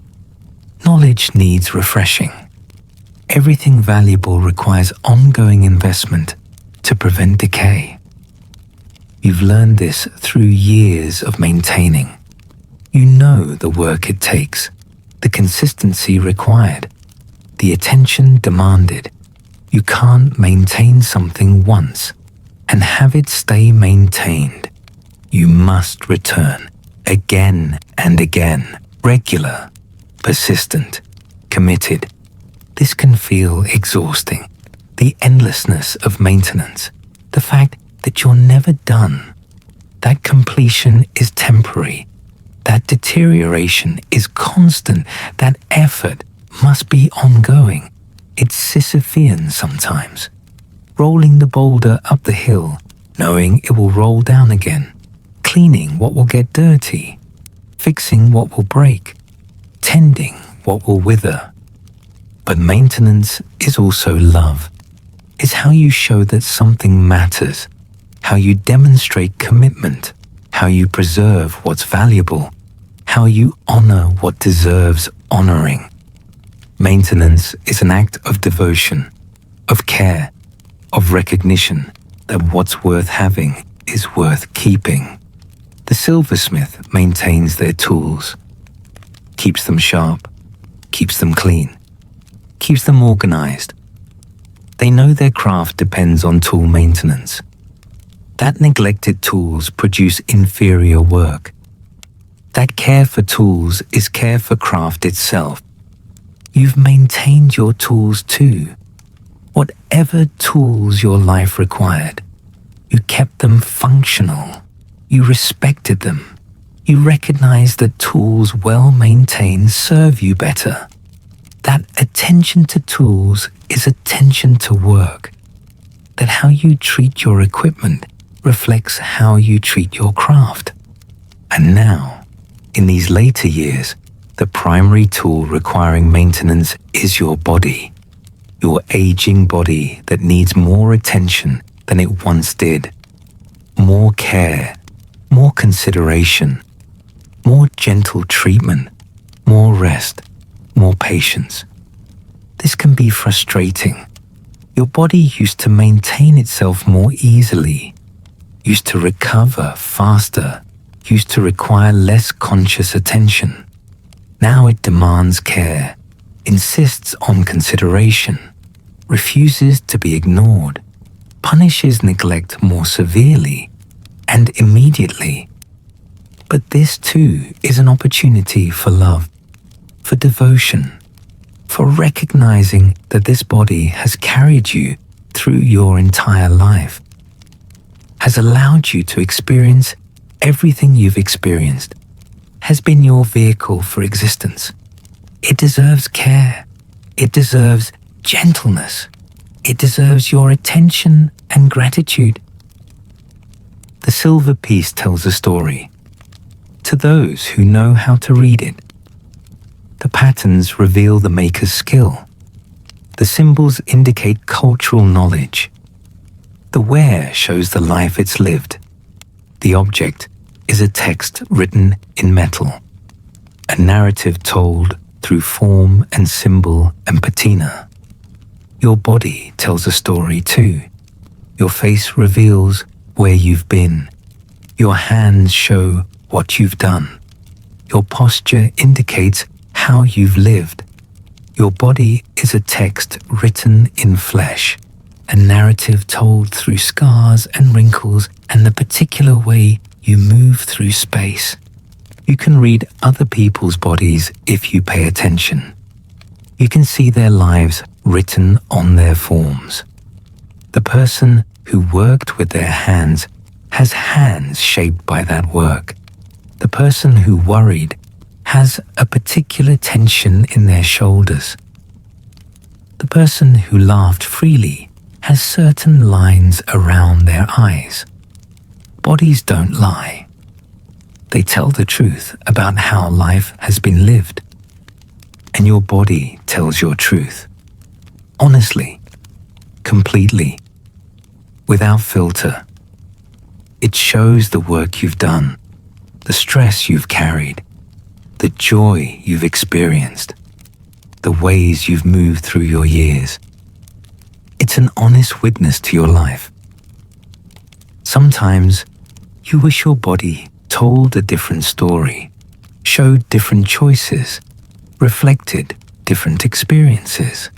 Knowledge needs refreshing. Everything valuable requires ongoing investment to prevent decay. You've learned this through years of maintaining. You know the work it takes, the consistency required, the attention demanded. You can't maintain something once and have it stay maintained. You must return again and again, regular, persistent, committed. This can feel exhausting. The endlessness of maintenance, the fact that you're never done, that completion is temporary, that deterioration is constant, that effort must be ongoing. It's Sisyphean sometimes. Rolling the boulder up the hill, knowing it will roll down again, cleaning what will get dirty, fixing what will break, tending what will wither. But maintenance is also love. It's how you show that something matters, how you demonstrate commitment, how you preserve what's valuable, how you honor what deserves honoring. Maintenance is an act of devotion, of care, of recognition that what's worth having is worth keeping. The silversmith maintains their tools, keeps them sharp, keeps them clean, keeps them organized. They know their craft depends on tool maintenance. That neglected tools produce inferior work. That care for tools is care for craft itself. You've maintained your tools too. Whatever tools your life required, you kept them functional. You respected them. You recognized that tools well maintained serve you better. That attention to tools is attention to work. That how you treat your equipment reflects how you treat your craft. And now, in these later years, the primary tool requiring maintenance is your body. Your aging body that needs more attention than it once did. More care, more consideration, more gentle treatment, more rest, more patience. This can be frustrating. Your body used to maintain itself more easily, used to recover faster, used to require less conscious attention. Now it demands care, insists on consideration, refuses to be ignored, punishes neglect more severely and immediately. But this too is an opportunity for love, for devotion, for recognizing that this body has carried you through your entire life, has allowed you to experience everything you've experienced, has been your vehicle for existence. It deserves care. It deserves gentleness. It deserves your attention and gratitude. The silver piece tells a story to those who know how to read it. The patterns reveal the maker's skill. The symbols indicate cultural knowledge. The wear shows the life it's lived. The object is a text written in metal, a narrative told through form and symbol and patina. Your body tells a story too. Your face reveals where you've been. Your hands show what you've done. Your posture indicates how you've lived. Your body is a text written in flesh, a narrative told through scars and wrinkles and the particular way you move through space. You can read other people's bodies if you pay attention. You can see their lives written on their forms. The person who worked with their hands has hands shaped by that work. The person who worried has a particular tension in their shoulders. The person who laughed freely has certain lines around their eyes. Bodies don't lie. They tell the truth about how life has been lived. And your body tells your truth. Honestly, completely. without filter. It shows the work you've done, the stress you've carried, the joy you've experienced, the ways you've moved through your years. It's an honest witness to your life. Sometimes you wish your body told a different story, showed different choices, reflected different experiences.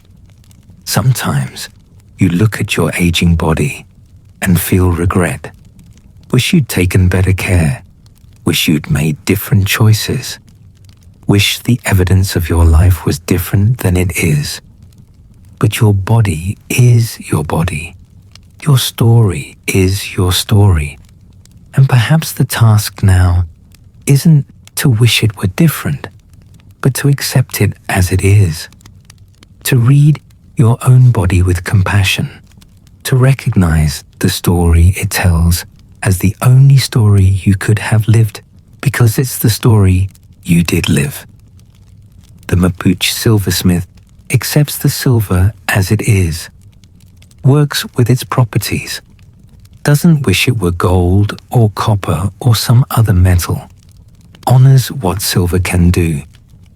Sometimes you look at your aging body and feel regret. Wish you'd taken better care. Wish you'd made different choices. Wish the evidence of your life was different than it is. But your body is your body. Your story is your story. And perhaps the task now isn't to wish it were different, but to accept it as it is. To read your own body with compassion. To recognize the story it tells as the only story you could have lived, because it's the story you did live. The Mapuche silversmith accepts the silver as it is, works with its properties, doesn't wish it were gold or copper or some other metal, honors what silver can do,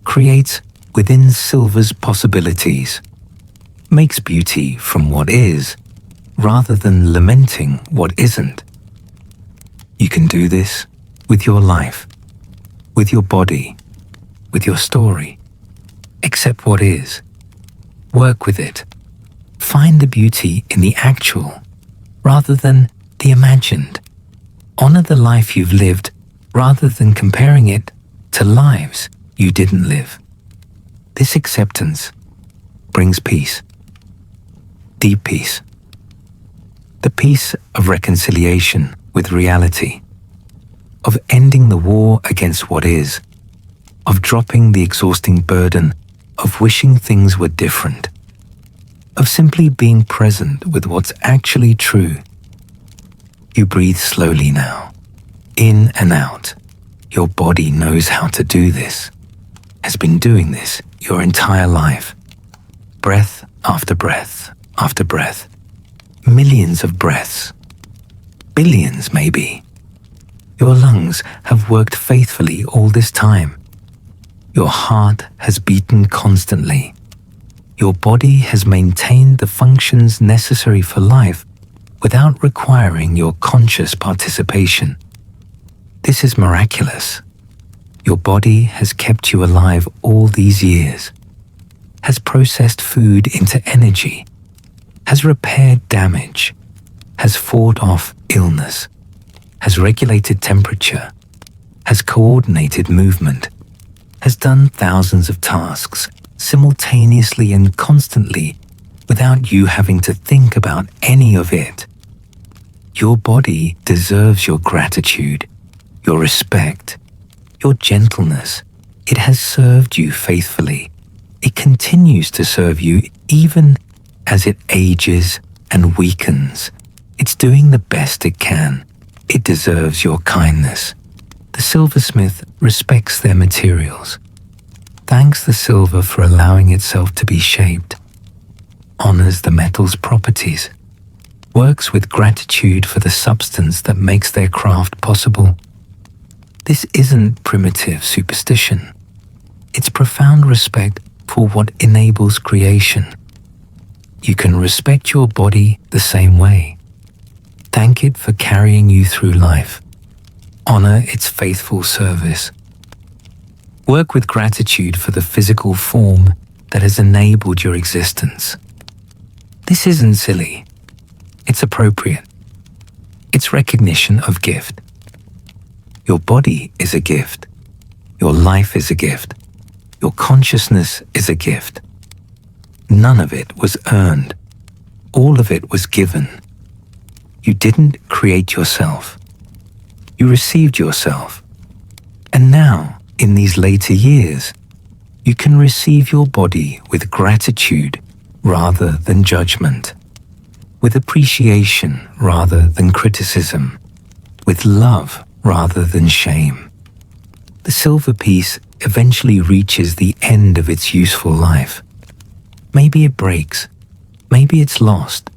creates within silver's possibilities, makes beauty from what is, rather than lamenting what isn't. You can do this with your life, with your body, with your story. Accept what is. Work with it. Find the beauty in the actual, rather than the imagined. Honor the life you've lived, rather than comparing it to lives you didn't live. This acceptance brings peace. Deep peace. The peace of reconciliation with reality, of ending the war against what is, of dropping the exhausting burden of wishing things were different, of simply being present with what's actually true. You breathe slowly now, in and out. Your body knows how to do this, has been doing this your entire life. Breath after breath after breath. Millions of breaths. Billions, maybe. Your lungs have worked faithfully all this time. Your heart has beaten constantly. Your body has maintained the functions necessary for life without requiring your conscious participation. This is miraculous. Your body has kept you alive all these years, has processed food into energy, has repaired damage, has fought off illness, has regulated temperature, has coordinated movement, has done thousands of tasks simultaneously and constantly without you having to think about any of it. Your body deserves your gratitude, your respect, your gentleness. It has served you faithfully. It continues to serve you even as it ages and weakens. It's doing the best it can. It deserves your kindness. The silversmith respects their materials, thanks the silver for allowing itself to be shaped, honors the metal's properties, works with gratitude for the substance that makes their craft possible. This isn't primitive superstition. It's profound respect for what enables creation. You can respect your body the same way. Thank it for carrying you through life. Honor its faithful service. Work with gratitude for the physical form that has enabled your existence. This isn't silly. It's appropriate. It's recognition of gift. Your body is a gift. Your life is a gift. Your consciousness is a gift. None of it was earned. All of it was given. You didn't create yourself. You received yourself. And now, in these later years, you can receive your body with gratitude rather than judgment, with appreciation rather than criticism, with love rather than shame. The silver piece eventually reaches the end of its useful life. Maybe it breaks. Maybe it's lost.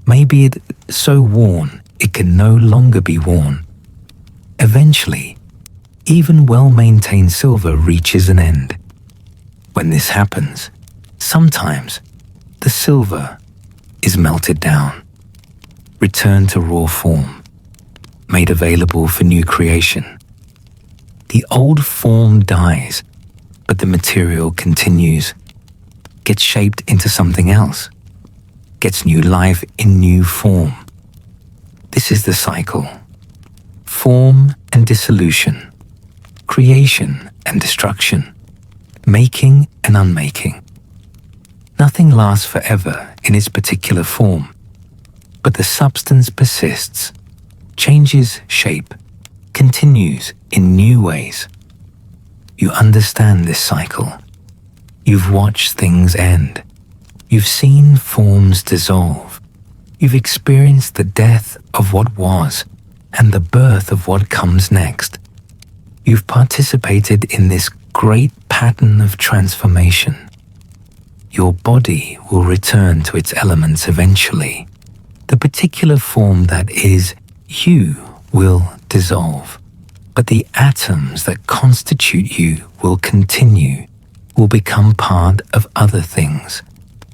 Maybe it so worn it can no longer be worn. Eventually, even well-maintained silver reaches an end. When this happens, sometimes the silver is melted down, returned to raw form, made available for new creation. The old form dies, but the material continues, gets shaped into something else, gets new life in new form. This is the cycle. Form and dissolution, creation and destruction, making and unmaking. Nothing lasts forever in its particular form, but the substance persists, changes shape, continues in new ways. You understand this cycle. You've watched things end. You've seen forms dissolve. You've experienced the death of what was and the birth of what comes next. You've participated in this great pattern of transformation. Your body will return to its elements eventually. The particular form that is you will dissolve, but the atoms that constitute you will continue, will become part of other things,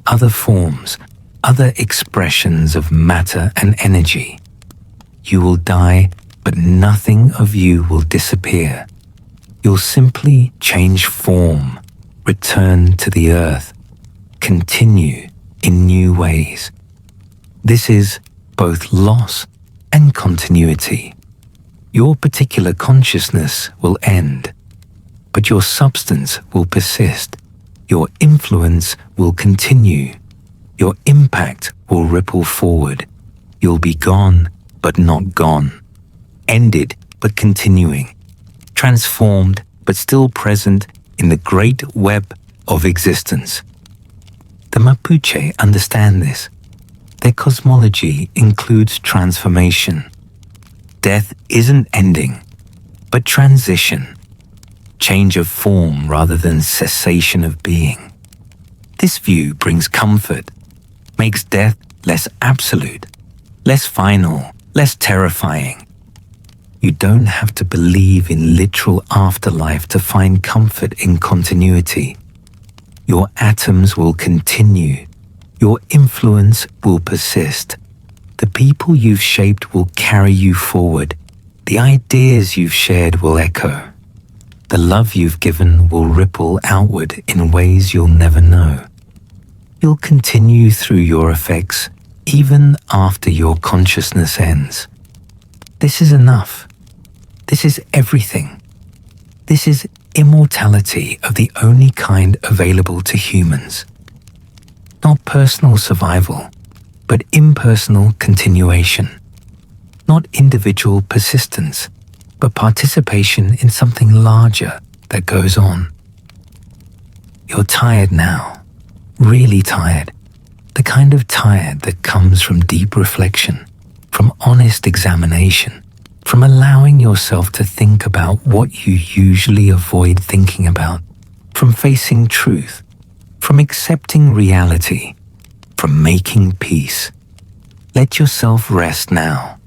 other forms, other expressions of matter and energy. You will die, but nothing of you will disappear. You'll simply change form, return to the earth, continue in new ways. This is both loss and continuity. Your particular consciousness will end, but your substance will persist. Your influence will continue. Your impact will ripple forward. You'll be gone, but not gone. Ended, but continuing. Transformed, but still present in the great web of existence. The Mapuche understand this. Their cosmology includes transformation. Death isn't ending, but transition. Change of form rather than cessation of being. This view brings comfort, makes death less absolute, less final, less terrifying. You don't have to believe in literal afterlife to find comfort in continuity. Your atoms will continue. Your influence will persist. The people you've shaped will carry you forward. The ideas you've shared will echo. The love you've given will ripple outward in ways you'll never know. You'll continue through your effects even after your consciousness ends. This is enough. This is everything. This is immortality of the only kind available to humans. Not personal survival, but impersonal continuation. Not individual persistence, but participation in something larger that goes on. You're tired now, really tired. The kind of tired that comes from deep reflection, from honest examination, from allowing yourself to think about what you usually avoid thinking about, from facing truth, from accepting reality, from making peace. Let yourself rest now.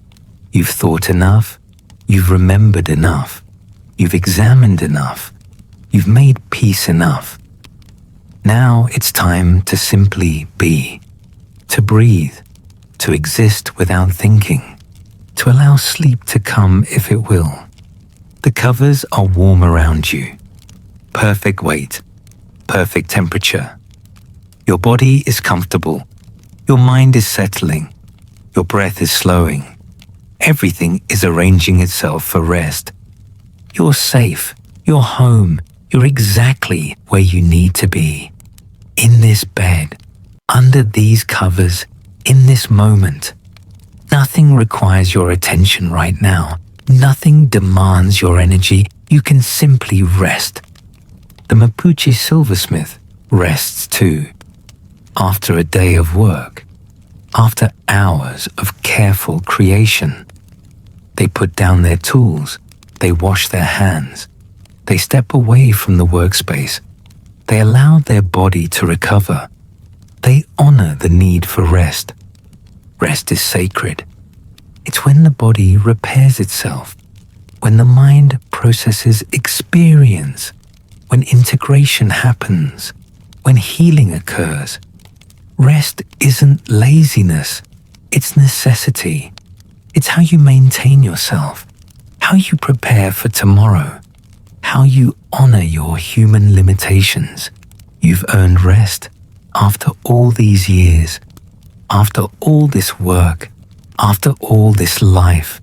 You've thought enough, you've remembered enough, you've examined enough, you've made peace enough. Now it's time to simply be, to breathe, to exist without thinking, to allow sleep to come if it will. The covers are warm around you. Perfect weight, perfect temperature. Your body is comfortable. Your mind is settling. Your breath is slowing. Everything is arranging itself for rest. You're safe. You're home. You're exactly where you need to be. In this bed, under these covers, in this moment. Nothing requires your attention right now. Nothing demands your energy. You can simply rest. The Mapuche silversmith rests too. After a day of work, after hours of careful creation, they put down their tools, they wash their hands, they step away from the workspace, they allow their body to recover, they honor the need for rest. Rest is sacred. It's when the body repairs itself, when the mind processes experience, when integration happens, when healing occurs. Rest isn't laziness, it's necessity. It's how you maintain yourself, how you prepare for tomorrow, how you honor your human limitations. You've earned rest after all these years, after all this work, after all this life.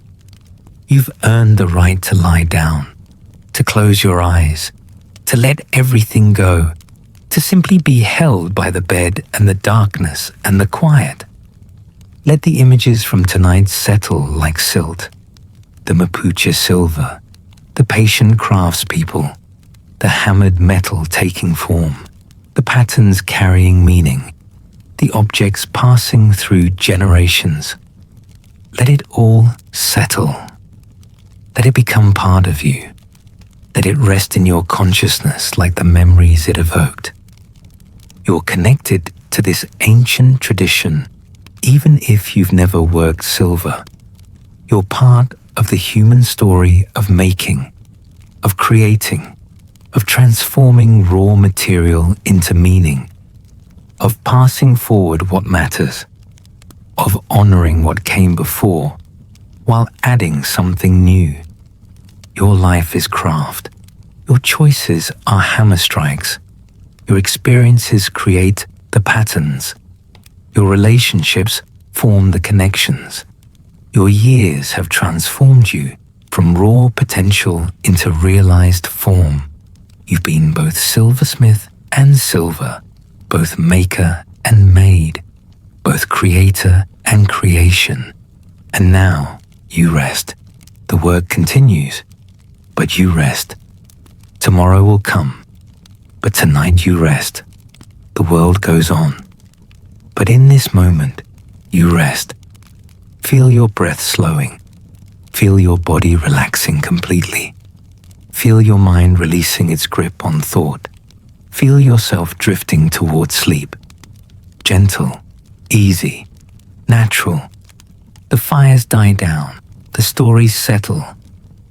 You've earned the right to lie down, to close your eyes, to let everything go, to simply be held by the bed and the darkness and the quiet. Let the images from tonight settle like silt. The Mapuche silver, the patient craftspeople, the hammered metal taking form, the patterns carrying meaning, the objects passing through generations. Let it all settle. Let it become part of you. Let it rest in your consciousness like the memories it evoked. You're connected to this ancient tradition, even if you've never worked silver. You're part of the human story of making, of creating, of transforming raw material into meaning, of passing forward what matters, of honoring what came before, while adding something new. Your life is craft. Your choices are hammer strikes. Your experiences create the patterns. Your relationships form the connections. Your years have transformed you from raw potential into realized form. You've been both silversmith and silver, both maker and made, both creator and creation. And now you rest. The work continues, but you rest. Tomorrow will come, but tonight you rest. The world goes on, but in this moment, you rest. Feel your breath slowing. Feel your body relaxing completely. Feel your mind releasing its grip on thought. Feel yourself drifting towards sleep. Gentle, easy, natural. The fires die down, the stories settle,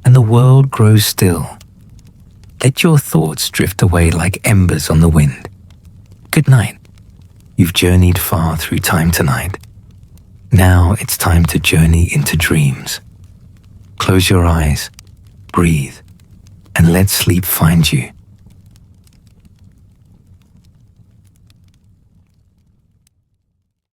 and the world grows still. Let your thoughts drift away like embers on the wind. Good night. You've journeyed far through time tonight. Now it's time to journey into dreams. Close your eyes, breathe, and let sleep find you.